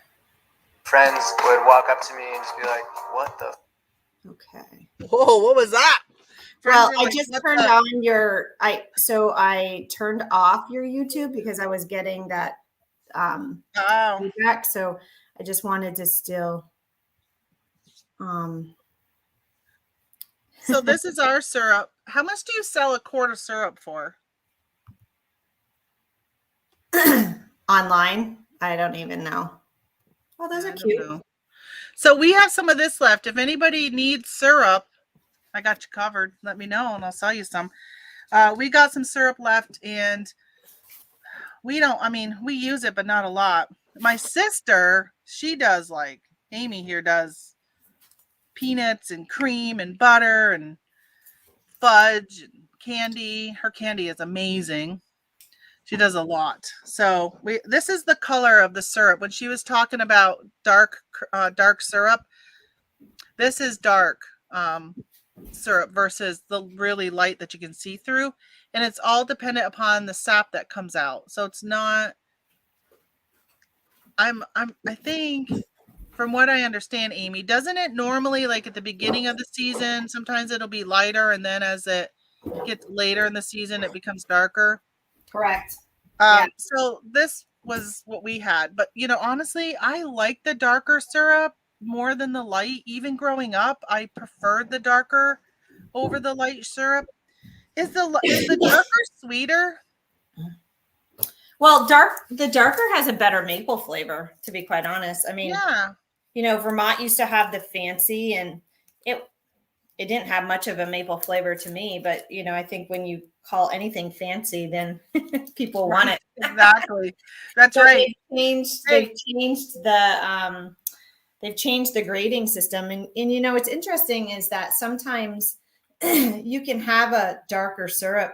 Friends would walk up to me and just be like, what the? Okay. Whoa, what was that? Well, I just turned on I turned off your YouTube because I was getting that feedback. So I just wanted to still So this is our syrup. How much do you sell a quart of syrup for? Online? I don't even know. Oh, those are cute. So we have some of this left. If anybody needs syrup, I got you covered. Let me know and I'll sell you some. We got some syrup left, and we use it, but not a lot. My sister, she does, like Amy here does, peanuts and cream and butter and fudge and candy. Her candy is amazing. She does a lot. So this is the color of the syrup. When she was talking about dark syrup, this is dark syrup versus the really light that you can see through, and it's all dependent upon the sap that comes out. So it's not. I think, from what I understand, Amy, doesn't it normally, like at the beginning of the season, sometimes it'll be lighter, and then as it gets later in the season, it becomes darker? Correct. So this was what we had, but honestly, I like the darker syrup more than the light. Even growing up, I preferred the darker over the light syrup. Is the darker sweeter? Well, the darker has a better maple flavor, to be quite honest. I mean, Vermont used to have the fancy, and it didn't have much of a maple flavor to me, but I think when you call anything fancy, then people want it. Exactly. That's right. They've changed the grading system. And what's interesting is that sometimes you can have a darker syrup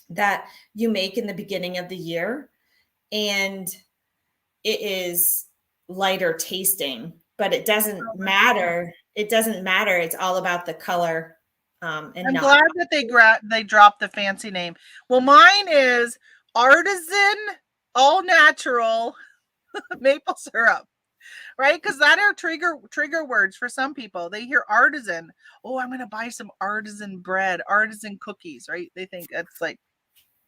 that you make in the beginning of the year, and it is lighter tasting, but it doesn't matter. It doesn't matter. It's all about the color. I'm glad that they dropped the fancy name. Well, mine is artisan, all natural maple syrup, right? Because that are trigger words for some people. They hear artisan. Oh, I'm gonna buy some artisan bread, artisan cookies, right? They think it's like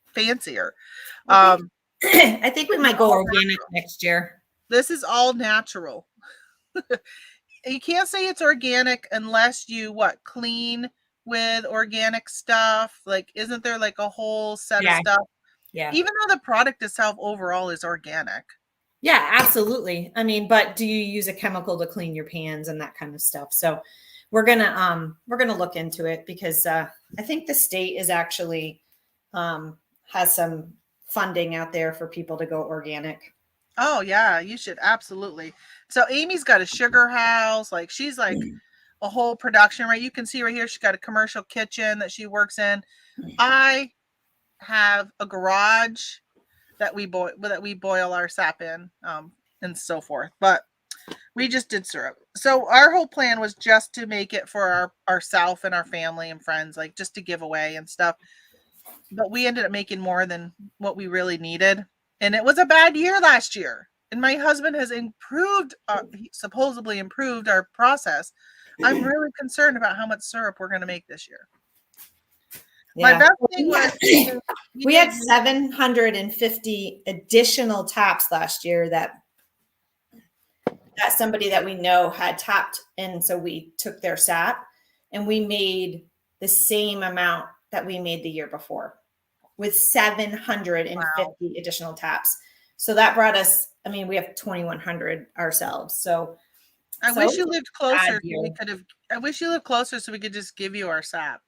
fancier. I Um, think, I think we might go organic next year. this is all natural. You can't say it's organic unless you clean with organic stuff. Like, isn't there like a whole set of Yeah. stuff? Yeah. Even though the product itself overall is organic. Yeah, absolutely. I mean, but do you use a chemical to clean your pans and that kind of stuff? So we're gonna look into it because I think the state is actually has some funding out there for people to go organic. Oh yeah, you should absolutely. So Amy's got a sugar house, like she's like a whole production, right? You can see right here she's got a commercial kitchen that she works in. I have a garage that we boil our sap in, and so forth. But we just did syrup. So our whole plan was just to make it for ourself and our family and friends, like just to give away and stuff. But we ended up making more than what we really needed. And it was a bad year last year. And my husband has supposedly improved our process. I'm really concerned about how much syrup we're going to make this year. Yeah. My best thing was we had 750 additional taps last year that somebody that we know had tapped. And so we took their sap and we made the same amount that we made the year before with 750 additional taps. So that brought us, I mean, we have 2,100 ourselves. So I wish you lived closer. I wish you lived closer so we could just give you our sap.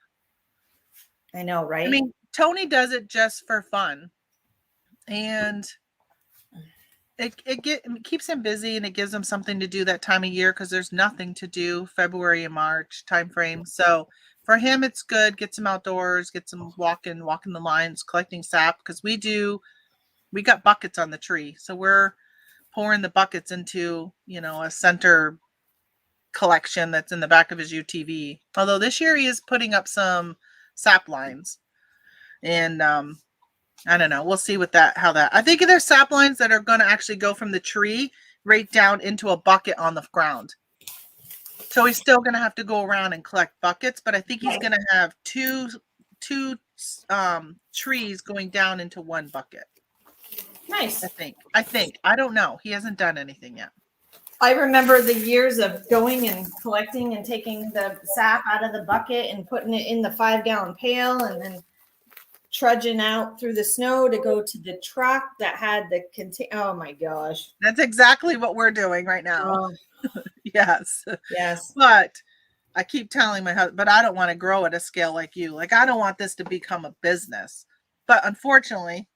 I know, right? I mean, Tony does it just for fun. And it keeps him busy and it gives him something to do that time of year because there's nothing to do February and March time frame. So for him, it's good. Gets him outdoors, gets him walking the lines, collecting sap because we got buckets on the tree. So we're pouring the buckets into, a center collection that's in the back of his UTV. Although this year he is putting up some sap lines. And I don't know. We'll see I think there's sap lines that are going to actually go from the tree right down into a bucket on the ground. So he's still going to have to go around and collect buckets, but I think he's going to have two trees going down into one bucket. Nice. I think. I don't know. He hasn't done anything yet. I remember the years of going and collecting and taking the sap out of the bucket and putting it in the 5-gallon pail and then trudging out through the snow to go to the truck that had the container. Oh my gosh. That's exactly what we're doing right now. Oh. Yes. Yes. But I keep telling my husband, but I don't want to grow at a scale like you. Like, I don't want this to become a business. But unfortunately,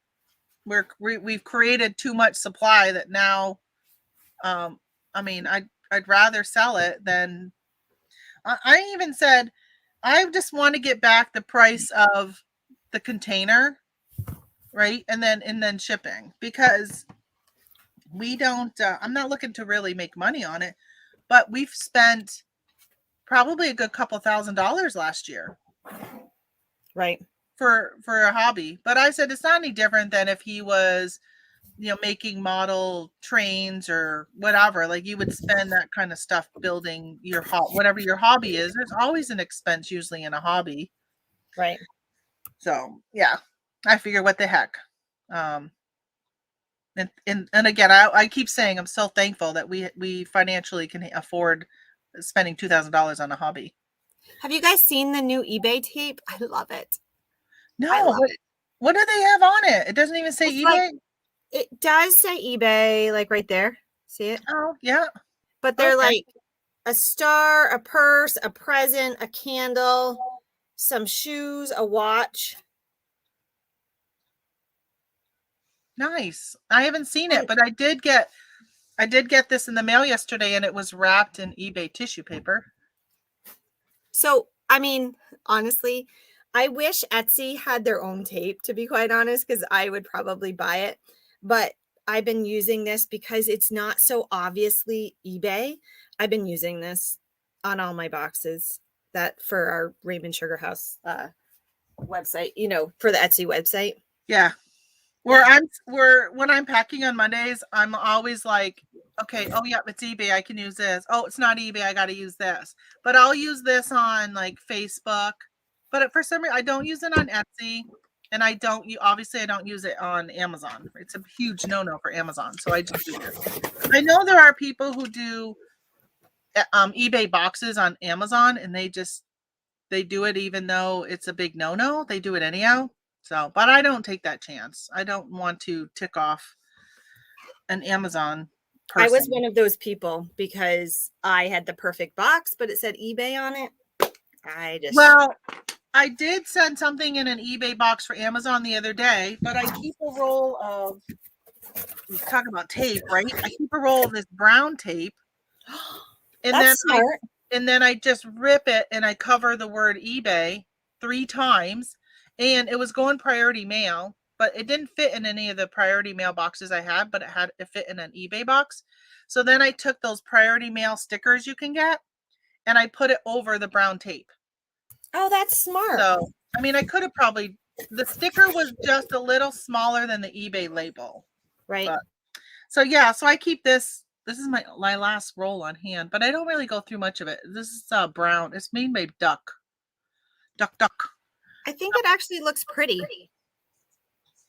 we've created too much supply that now, I mean, I'd rather sell it than. I even said, I just want to get back the price of the container, right? And then shipping, because we don't. I'm not looking to really make money on it, but we've spent probably a good couple $1,000s last year, right, for a hobby. But I said it's not any different than if he was, making model trains or whatever. Like, you would spend that kind of stuff building whatever your hobby is. There's always an expense usually in a hobby, right. So yeah, I figure what the heck. And again, I keep saying I'm so thankful that we financially can afford spending $2,000 on a hobby. Have you guys seen the new eBay tape? I love it. No, what do they have on it? It doesn't even say It's eBay. It does say eBay, like right there. See it? Oh yeah. But they're Okay. like a star, a purse, a present, a candle, some shoes, a watch. Nice. I haven't seen it, but I did get this in the mail yesterday, and it was wrapped in eBay tissue paper. So, I mean, honestly, I wish Etsy had their own tape, to be quite honest, because I would probably buy it. But I've been using this because it's not so obviously eBay. I've been using this on all my boxes that for our Raymond Sugar House website, for the Etsy website. Yeah. When I'm packing on Mondays, I'm always like, okay, oh yeah, it's eBay, I can use this. Oh, it's not eBay, I gotta use this. But I'll use this on like Facebook. But for some reason I don't use it on Etsy. And I don't use it on Amazon. It's a huge no-no for Amazon. So I just do this. I know there are people who do eBay boxes on Amazon and they do it even though it's a big no-no. They do it anyhow. So, but I don't take that chance. I don't want to tick off an Amazon person. I was one of those people because I had the perfect box, but it said eBay on it. I did send something in an eBay box for Amazon the other day, but I keep a roll of, talk about tape, right? I keep a roll of this brown tape. And That's smart. then I just rip it and I cover the word eBay 3 times. And it was going priority mail, but it didn't fit in any of the priority mail boxes I had, but it fit in an eBay box. So then I took those priority mail stickers you can get and I put it over the brown tape. Oh, that's smart. So, I mean, I could have the sticker was just a little smaller than the eBay label. Right. But, so I keep this. This is my last roll on hand, but I don't really go through much of it. This is brown. It's made by Duck. I think it actually looks pretty.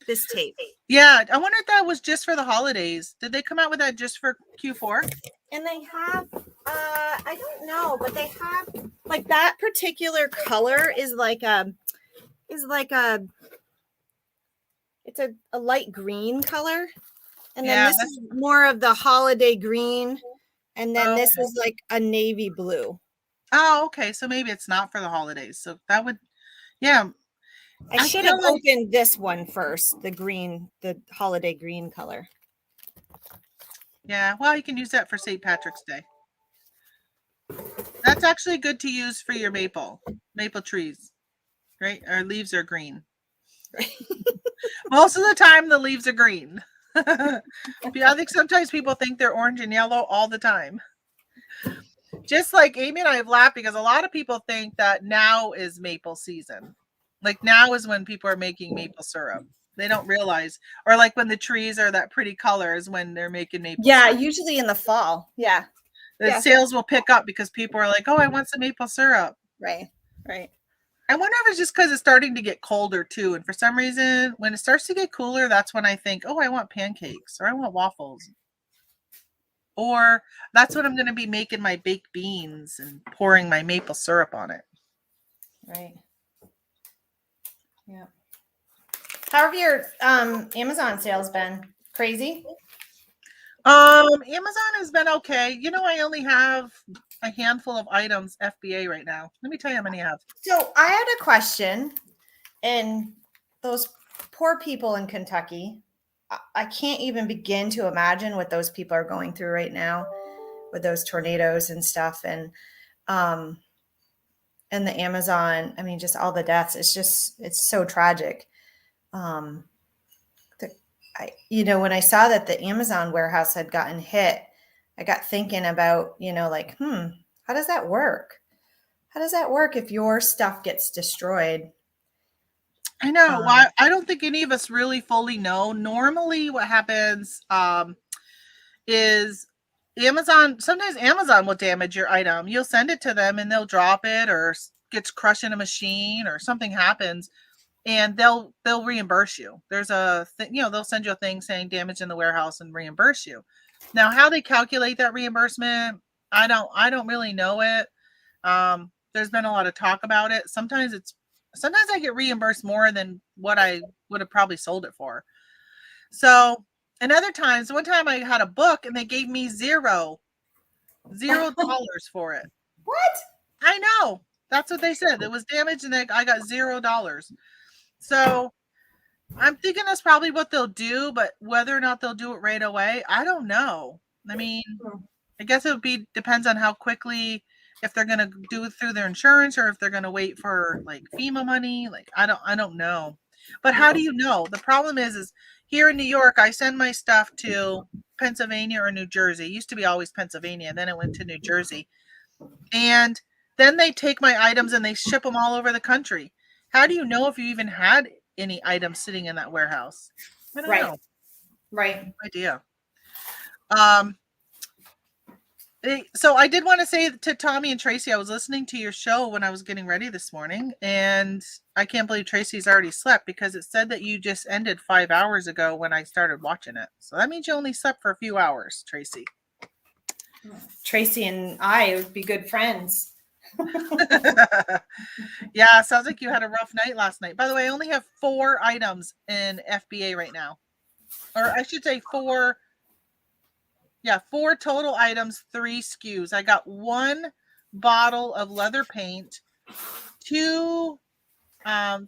This tape. Yeah, I wonder if that was just for the holidays. Did they come out with that just for Q4? And they have, I don't know, but they have like that particular color is it's a light green color. And then this is more of the holiday green. And then this is like a navy blue. Oh, okay. So maybe it's not for the holidays. So that would, yeah. I should have opened this one first, the holiday green color. Yeah, well, you can use that for St. Patrick's Day. That's actually good to use for your maple trees, right? Our leaves are green. Most of the time, the leaves are green. I think sometimes people think they're orange and yellow all the time. Just like Amy and I have laughed because a lot of people think that now is maple season. Like now is when people are making maple syrup. They don't realize, or like when the trees are that pretty colors when they're making maple syrup. Usually in the fall. Yeah. The sales will pick up because people are like, oh, I want some maple syrup. Right. I wonder if it's just because it's starting to get colder too. And for some reason, when it starts to get cooler, that's when I think, oh, I want pancakes or I want waffles. Or that's when I'm going to be making my baked beans and pouring my maple syrup on it. Right. Yeah. How have your Amazon sales been? Crazy? Amazon has been okay. You know, I only have a handful of items FBA right now. Let me tell you how many I have. So I had a question, and those poor people in Kentucky, I can't even begin to imagine what those people are going through right now with those tornadoes and stuff. And the Amazon, I mean, just all the deaths. It's so tragic. When I saw that the Amazon warehouse had gotten hit, I got thinking about, like, how does that work? How does that work if your stuff gets destroyed? I know. I don't think any of us really fully know. Normally what happens is sometimes Amazon will damage your item. You'll send it to them and they'll drop it or gets crushed in a machine or something happens and they'll reimburse you. There's a thing, they'll send you a thing saying damage in the warehouse and reimburse you. Now, how they calculate that reimbursement, I don't really know it. There's been a lot of talk about it. Sometimes I get reimbursed more than what I would have probably sold it for. So, and other times, one time I had a book and they gave me $0 for it. What? I know. That's what they said. It was damaged and I got $0. So I'm thinking that's probably what they'll do, but whether or not they'll do it right away, I don't know. I mean, I guess it depends on how quickly, if they're going to do it through their insurance or if they're going to wait for like FEMA money. Like, I don't know. But how do you know? The problem is here in New York, I send my stuff to Pennsylvania or New Jersey. It used to be always Pennsylvania. Then it went to New Jersey. And then they take my items and they ship them all over the country. How do you know if you even had any items sitting in that warehouse? I don't Right. know. Right. No idea. So I did want to say to Tommy and Tracy, I was listening to your show when I was getting ready this morning, and I can't believe Tracy's already slept because it said that you just ended 5 hours ago when I started watching it. So that means you only slept for a few hours, Tracy. Tracy and I would be good friends. Yeah, sounds like you had a rough night last night. By the way, I only have 4 items in FBA right now. Or I should say 4. Yeah, 4 total items, 3 SKUs. I got 1 bottle of leather paint, 2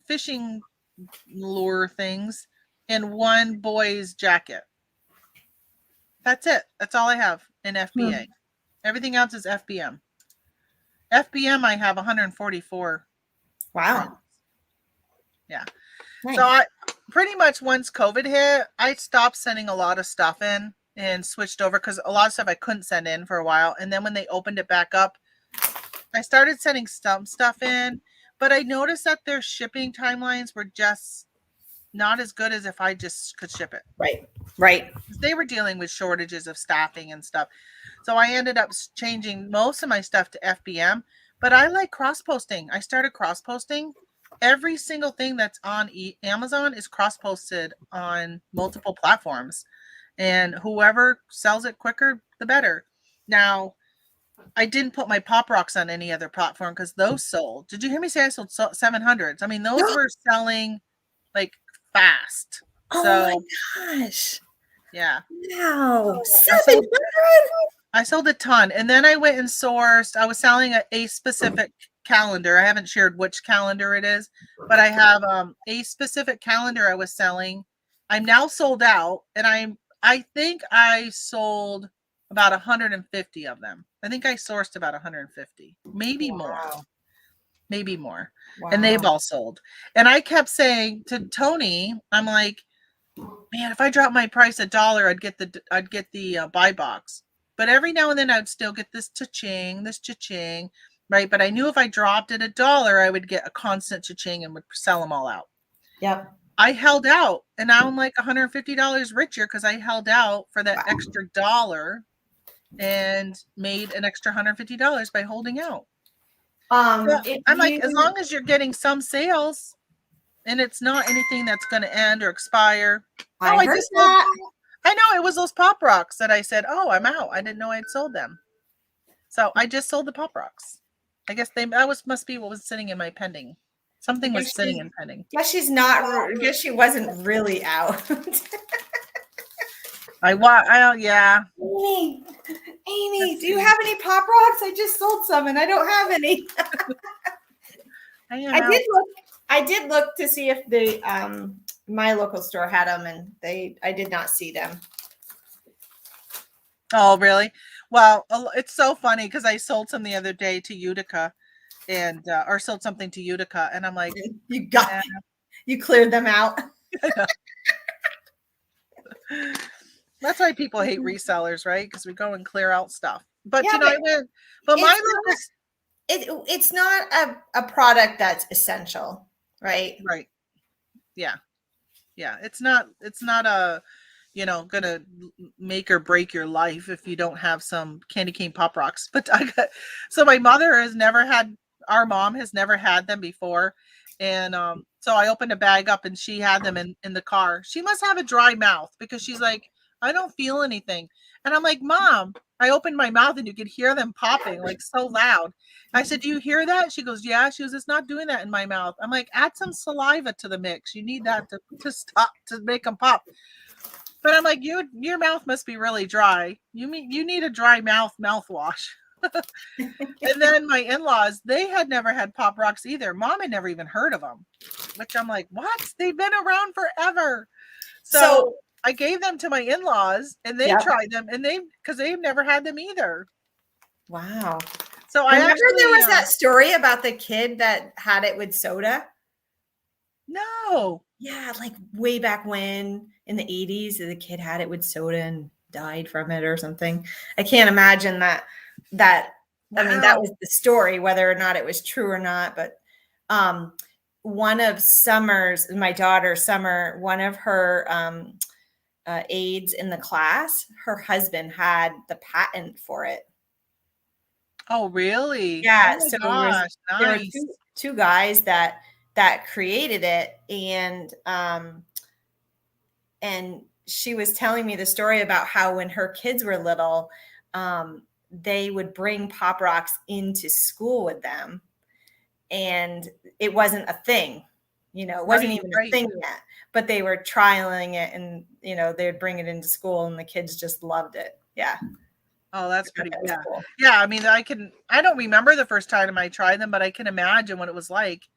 fishing lure things, and 1 boy's jacket. That's it. That's all I have in FBA. Everything else is FBM. FBM, I have 144. Wow. items. Yeah. Nice. So I pretty much once COVID hit, I stopped sending a lot of stuff in and switched over because a lot of stuff I couldn't send in for a while. And then when they opened it back up, I started sending some stuff in, but I noticed that their shipping timelines were just not as good as if I just could ship it. Right. Right. They were dealing with shortages of staffing and stuff. So I ended up changing most of my stuff to FBM, but I like cross-posting. I started cross-posting. Every single thing that's on Amazon is cross-posted on multiple platforms, and whoever sells it quicker, the better. Now, I didn't put my Pop Rocks on any other platform because those sold. Did you hear me say I sold 700s? I mean, those were selling like fast. Oh So, my gosh. yeah. Wow. I sold, 700? I sold a ton. And then I went and sourced, I was selling a specific calendar. I haven't shared which calendar it is, but I have a specific calendar I was selling. I'm now sold out, and I think I sold about 150 of them. I think I sourced about 150, maybe more. Maybe more. Wow. And they've all sold. And I kept saying to Tony, I'm like, man, if I drop my price $1, I'd get the buy box. But every now and then I'd still get this cha-ching, right? But I knew if I dropped it $1, I would get a constant cha-ching and would sell them all out. Yep. I held out, and now I'm like $150 richer because I held out for that extra $1 and made an extra $150 by holding out. I'm like, as long as you're getting some sales and it's not anything that's going to end or expire. I heard that. I know it was those Pop Rocks that I said, oh, I'm out. I didn't know I'd sold them. So I just sold the Pop Rocks. I guess must be what was sitting in my pending. Something was sitting in pending. Guess she's not. I guess she wasn't really out. Yeah. Amy, do you have any Pop Rocks? I just sold some and I don't have any. I did look to see if the my local store had them, and I did not see them. Oh, really? Well, it's so funny because I sold some the other day to Utica, and or sold something to Utica, and I'm like, you cleared them out. That's why people hate resellers, right? Because we go and clear out stuff. But Yeah, you know, but I went. But my it's not a product that's essential, right? Right. Yeah. Yeah. It's not a, gonna make or break your life if you don't have some candy cane Pop Rocks. But so my mother our mom has never had them before. And so I opened a bag up and she had them in the car. She must have a dry mouth because she's like, I don't feel anything. And I'm like, Mom, I opened my mouth and you could hear them popping like so loud. I said, do you hear that? She goes, yeah. She goes, it's not doing that in my mouth. I'm like, add some saliva to the mix. You need that to stop, to make them pop. But I'm like, your mouth must be really dry. You need a dry mouthwash. And then my in-laws, they had never had Pop Rocks either. Mom had never even heard of them, which I'm like, what? They've been around forever. So I gave them to my in-laws and they tried them, and because they've never had them either. Wow. So I remember there was that story about the kid that had it with soda. No. Yeah, like way back when in the 80s, the kid had it with soda and died from it or something. I can't imagine that. I mean, that was the story, whether or not it was true or not. But one of Summer's, my daughter Summer, one of her aides in the class, her husband had the patent for it. Oh, really? Yeah, Oh so my gosh, there were nice. two guys that created it, and she was telling me the story about how when her kids were little, they would bring Pop Rocks into school with them, and it wasn't a thing, it wasn't Right, even a right. thing yet, but they were trialing it, and they'd bring it into school, and the kids just loved it. Yeah. Oh, that's pretty, That was yeah. cool. Yeah, I mean, I don't remember the first time I tried them, but I can imagine what it was like.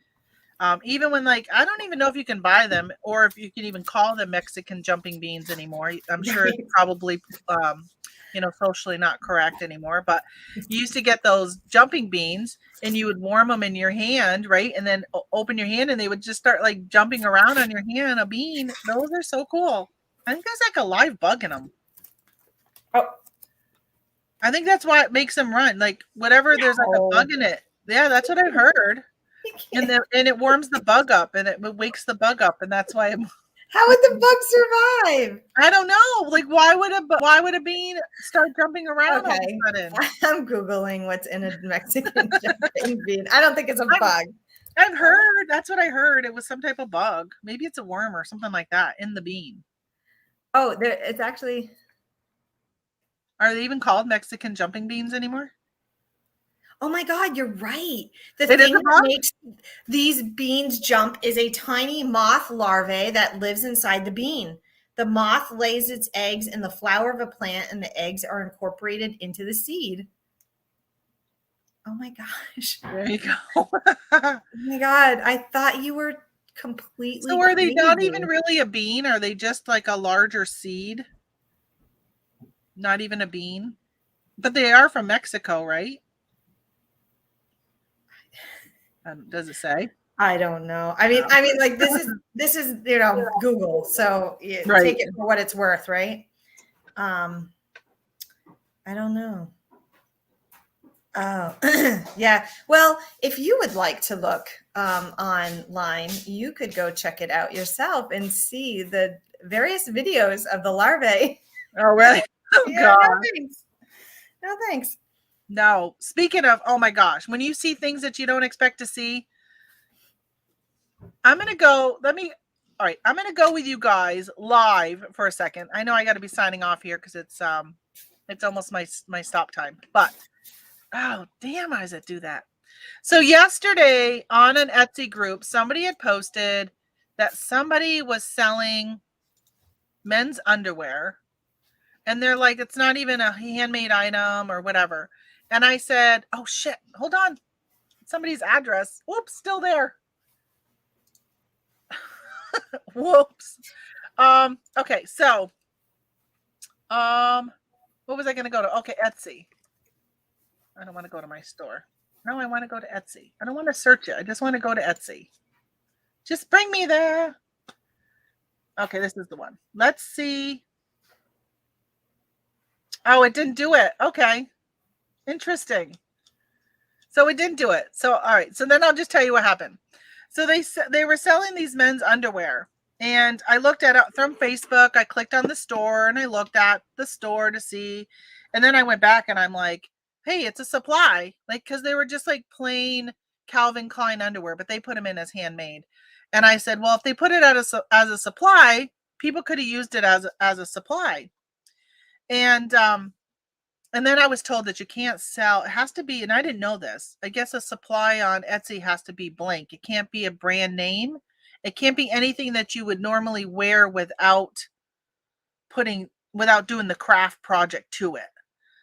Even when, like, I don't even know if you can buy them or if you can even call them Mexican jumping beans anymore. I'm sure it's probably, socially not correct anymore, but you used to get those jumping beans and you would warm them in your hand, right? And then open your hand and they would just start like jumping around on your hand, a bean. Those are so cool. I think there's like a live bug in them. Oh, I think that's why it makes them run. Like whatever, there's like a no. bug in it. Yeah, that's what I've heard. And it warms the bug up and it wakes the bug up, and that's why How would the bug survive? I don't know. Like why would a bean start jumping around all of Okay. a sudden? I'm Googling what's in a Mexican jumping bean. I don't think it's a bug. I've heard, that's what I heard. It was some type of bug. Maybe it's a worm or something like that in the bean. Oh, it's actually. Are they even called Mexican jumping beans anymore? Oh my God, you're right. The It is thing a that bug? makes these beans jump is a tiny moth larvae that lives inside the bean. The moth lays its eggs in the flower of a plant, and the eggs are incorporated into the seed. Oh my gosh. There you go. Oh my God. I thought you were completely So are they not crazy. even really a bean? Are they just like a larger seed? Not even a bean? But they are from Mexico, right? Does it say? I don't know. I mean, like this is Google, so Right. take it for what it's worth, right? I don't know. Oh, yeah. Well, if you would like to look online, you could go check it out yourself and see the various videos of the larvae. Oh, really? Oh, Yeah, God. no thanks. No thanks. No. Speaking of, oh my gosh, when you see things that you don't expect to see, I'm going to go, all right, I'm going to go with you guys live for a second. I know I got to be signing off here because it's almost my stop time, but oh, damn, how does it do that? So yesterday on an Etsy group, somebody had posted that somebody was selling men's underwear, and they're like, it's not even a handmade item or whatever. And I said, oh shit, hold on. Somebody's address. Whoops, still there. Whoops. Okay, so what was I gonna go to? Okay, Etsy. I don't want to go to my store. No, I want to go to Etsy. I don't want to search it. I just want to go to Etsy. Just bring me there. Okay, this is the one. Let's see. Oh, it didn't do it. Okay. Interesting. So it didn't do it. So, all right. So then I'll just tell you what happened. So they were selling these men's underwear. And I looked at it from Facebook. I clicked on the store and I looked at the store to see. And then I went back and I'm like, hey, it's a supply. Like, because they were just like plain Calvin Klein underwear, but they put them in as handmade. And I said, well, if they put it as a supply, people could have used it as a supply. And then I was told that you can't sell, it has to be, and I didn't know this. I guess a supply on Etsy has to be blank. It can't be a brand name. It can't be anything that you would normally wear without doing the craft project to it.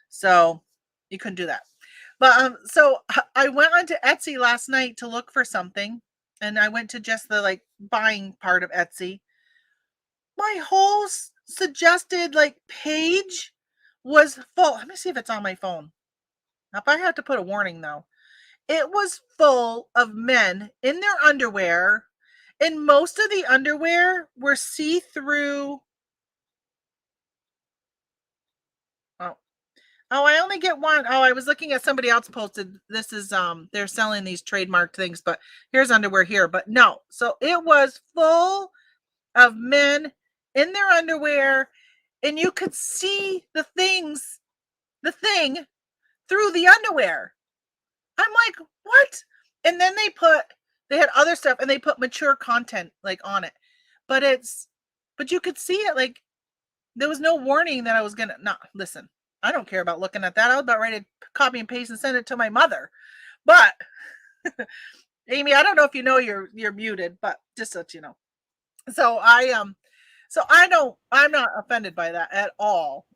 So you couldn't do that. But so I went onto Etsy last night to look for something, and I went to just the like buying part of Etsy. My whole suggested like page was full. Let me see if it's on my phone. If I have to put a warning though, it was full of men in their underwear, and most of the underwear were see-through. Oh, Oh, I only get one. Oh, I was looking at somebody else posted. This is they're selling these trademarked things, but here's underwear here. But no. So it was full of men in their underwear, and you could see the thing through the underwear. I'm like, what? And then they had other stuff and they put mature content like on it. But you could see it, like there was no warning that I was gonna not listen. I don't care about looking at that. I was about ready to copy and paste and send it to my mother. But Amy, I don't know if you know you're muted, but just so you know. So I'm not offended by that at all.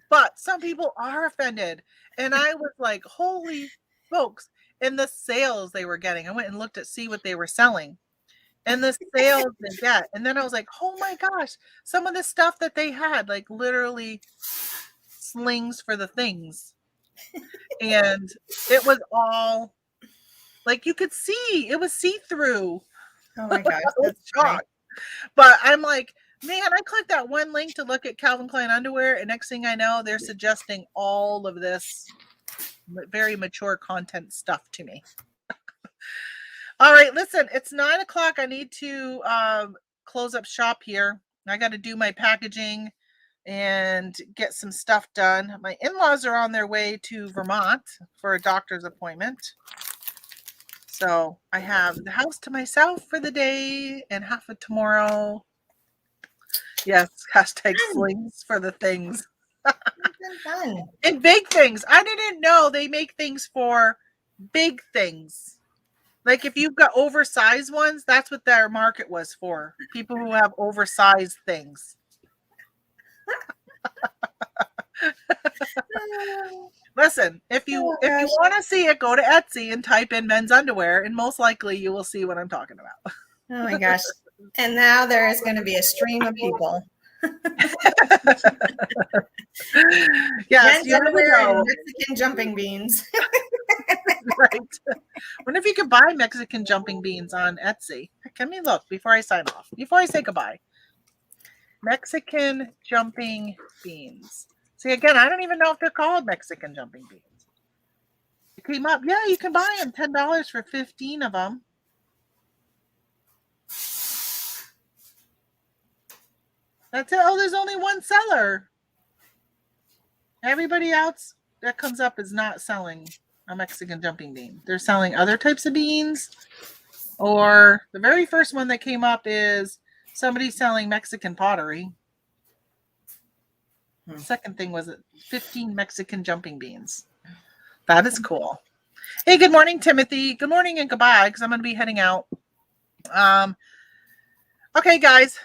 But some people are offended. And I was like, holy folks. And the sales they were getting. I went and looked at see what they were selling. And the sales they get. And then I was like, oh my gosh, some of the stuff that they had, like literally slings for the things. And it was all like you could see, it was see-through. Oh my gosh, I was that's funny. shocked. But I'm like, man, I clicked that one link to look at Calvin Klein underwear, and next thing I know, they're suggesting all of this very mature content stuff to me. All right, listen, it's 9 o'clock. I need to close up shop here. I got to do my packaging and get some stuff done. My in-laws are on their way to Vermont for a doctor's appointment. So I have the house to myself for the day and half of tomorrow. Yes, hashtag slings for the things. Fun. And big things. I didn't know they make things for big things. Like if you've got oversized ones, that's what their market was for. People who have oversized things. Listen, if you want to see it, go to Etsy and type in men's underwear, and most likely you will see what I'm talking about. Oh my gosh. And now there is going to be a stream of people. Yes, Men's you never underwear know. and Mexican jumping beans. Right. Wonder if you could buy Mexican jumping beans on Etsy. Let me look before I sign off. Before I say goodbye. Mexican jumping beans. See, again, I don't even know if they're called Mexican jumping beans. It came up. Yeah, you can buy them. $10 for 15 of them. That's it. Oh, there's only one seller. Everybody else that comes up is not selling a Mexican jumping bean. They're selling other types of beans. Or the very first one that came up is somebody selling Mexican pottery. The second thing was 15 Mexican jumping beans. That is cool. Hey, good morning, Timothy. Good morning and goodbye, because I'm going to be heading out. Okay, guys.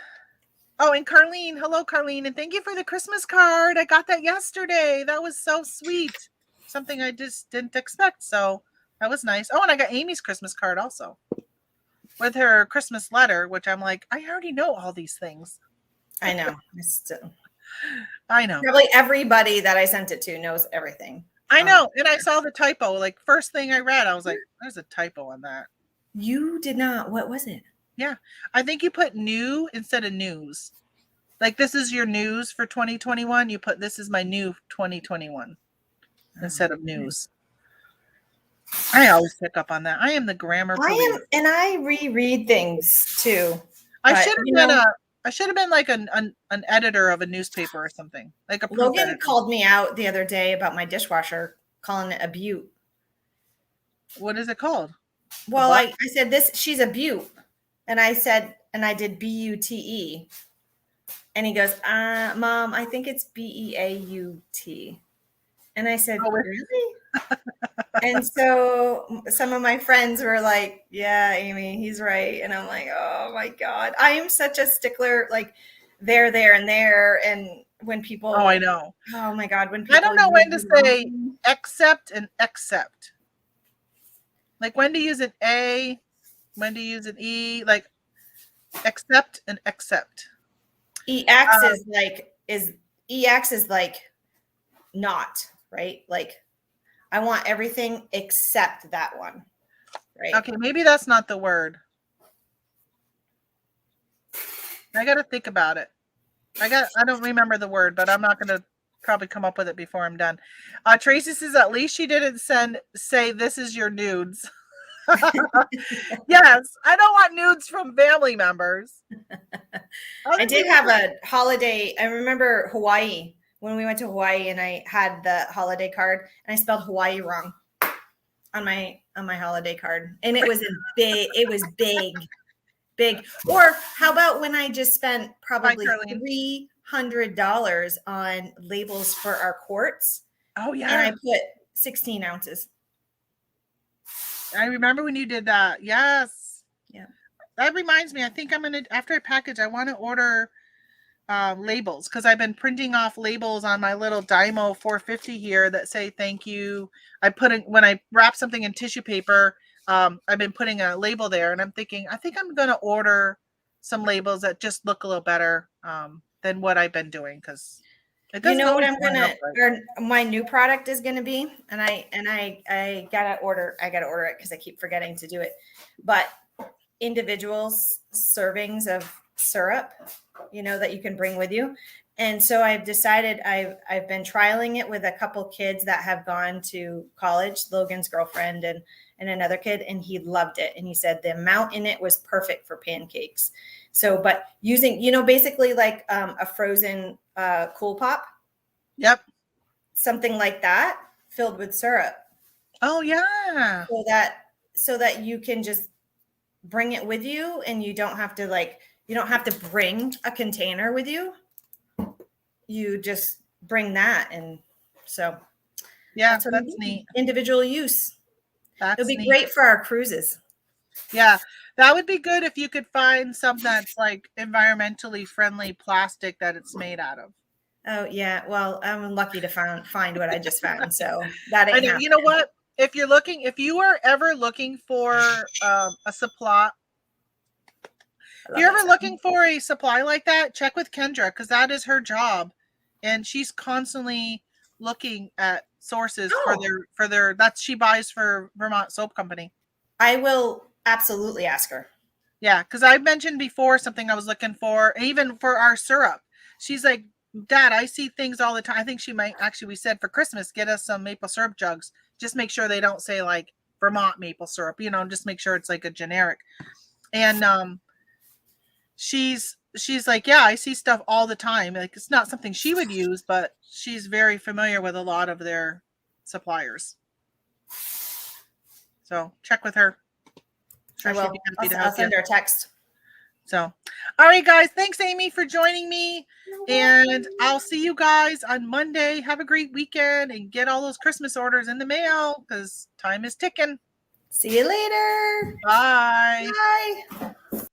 Oh, and Carlene. Hello, Carlene. And thank you for the Christmas card. I got that yesterday. That was so sweet. Something I just didn't expect. So that was nice. Oh, and I got Amy's Christmas card also with her Christmas letter, which I'm like, I already know all these things. I know. I know. Probably everybody that I sent it to knows everything. I know. And I saw the typo. Like, first thing I read, I was like, there's a typo on that. You did not. What was it? Yeah. I think you put new instead of news. Like, this is your news for 2021. You put, this is my new 2021 instead of news. I always pick up on that. I am the grammar police. And I reread things too. I should have been like an editor of a newspaper or something. Like a Logan editor. called me out the other day about my dishwasher, calling it a butte. What is it called? Well, I said this, she's a butte. And I said, and I did BUTE. And he goes, Mom, I think it's BEAUT. And I said, really? And so some of my friends were like, yeah, Amy, he's right. And I'm like, oh my God. I am such a stickler, like there, and there. And when people, oh, I know. Oh my God. When people, I don't know when to say accept and accept. Like when to use an A, when to use an E, like accept and accept. EX is like not, right? Like I want everything except that one. Right. Okay, maybe that's not the word. I got to think about it. I don't remember the word, but I'm not going to probably come up with it before I'm done. Tracy says, at least she didn't say this is your nudes. Yes, I don't want nudes from family members. I did have a holiday. I remember Hawaii when we went to Hawaii, and I had the holiday card, and I spelled Hawaii wrong on my holiday card, and it was big. Or how about when I just spent probably $300 on labels for our quartz? Oh yeah, and I put 16 ounces. I remember when you did that. Yes. Yeah. That reminds me, I think I'm going to, after I package, I want to order labels, because I've been printing off labels on my little Dymo 450 here that say thank you. When I wrap something in tissue paper, I've been putting a label there, and I'm thinking, I think I'm going to order some labels that just look a little better than what I've been doing, because you know what my new product is gonna be, and I gotta order it because I keep forgetting to do it. But individuals servings of syrup, that you can bring with you. And so I've decided I've been trialing it with a couple kids that have gone to college, Logan's girlfriend and another kid, and he loved it. And he said the amount in it was perfect for pancakes. So, but using, basically like a frozen Cool Pop. Yep. Something like that filled with syrup. Oh yeah. So that you can just bring it with you, and you don't have to bring a container with you. You just bring that. And so yeah, that's neat. Individual use. It'll be neat. Great for our cruises. Yeah, that would be good if you could find some that's like environmentally friendly plastic that it's made out of. Oh yeah, well, I'm lucky to find what I just found. So that ain't happening. You know what? If you are ever looking for a supply, if you're ever looking for a supply like that, check with Kendra, because that is her job, and she's constantly looking at sources for their that she buys for Vermont Soap Company. I will absolutely ask her. Yeah, because I mentioned before something I was looking for, even for our syrup. She's like, Dad, I see things all the time. I think she might actually, we said for Christmas, get us some maple syrup jugs. Just make sure they don't say like Vermont maple syrup, just make sure it's like a generic. And she's like, yeah, I see stuff all the time. Like, it's not something she would use, but she's very familiar with a lot of their suppliers. So check with her. I will. I'll send her a text. So, all right, guys. Thanks, Amy, for joining me. And I'll see you guys on Monday. Have a great weekend and get all those Christmas orders in the mail, because time is ticking. See you later. Bye. Bye.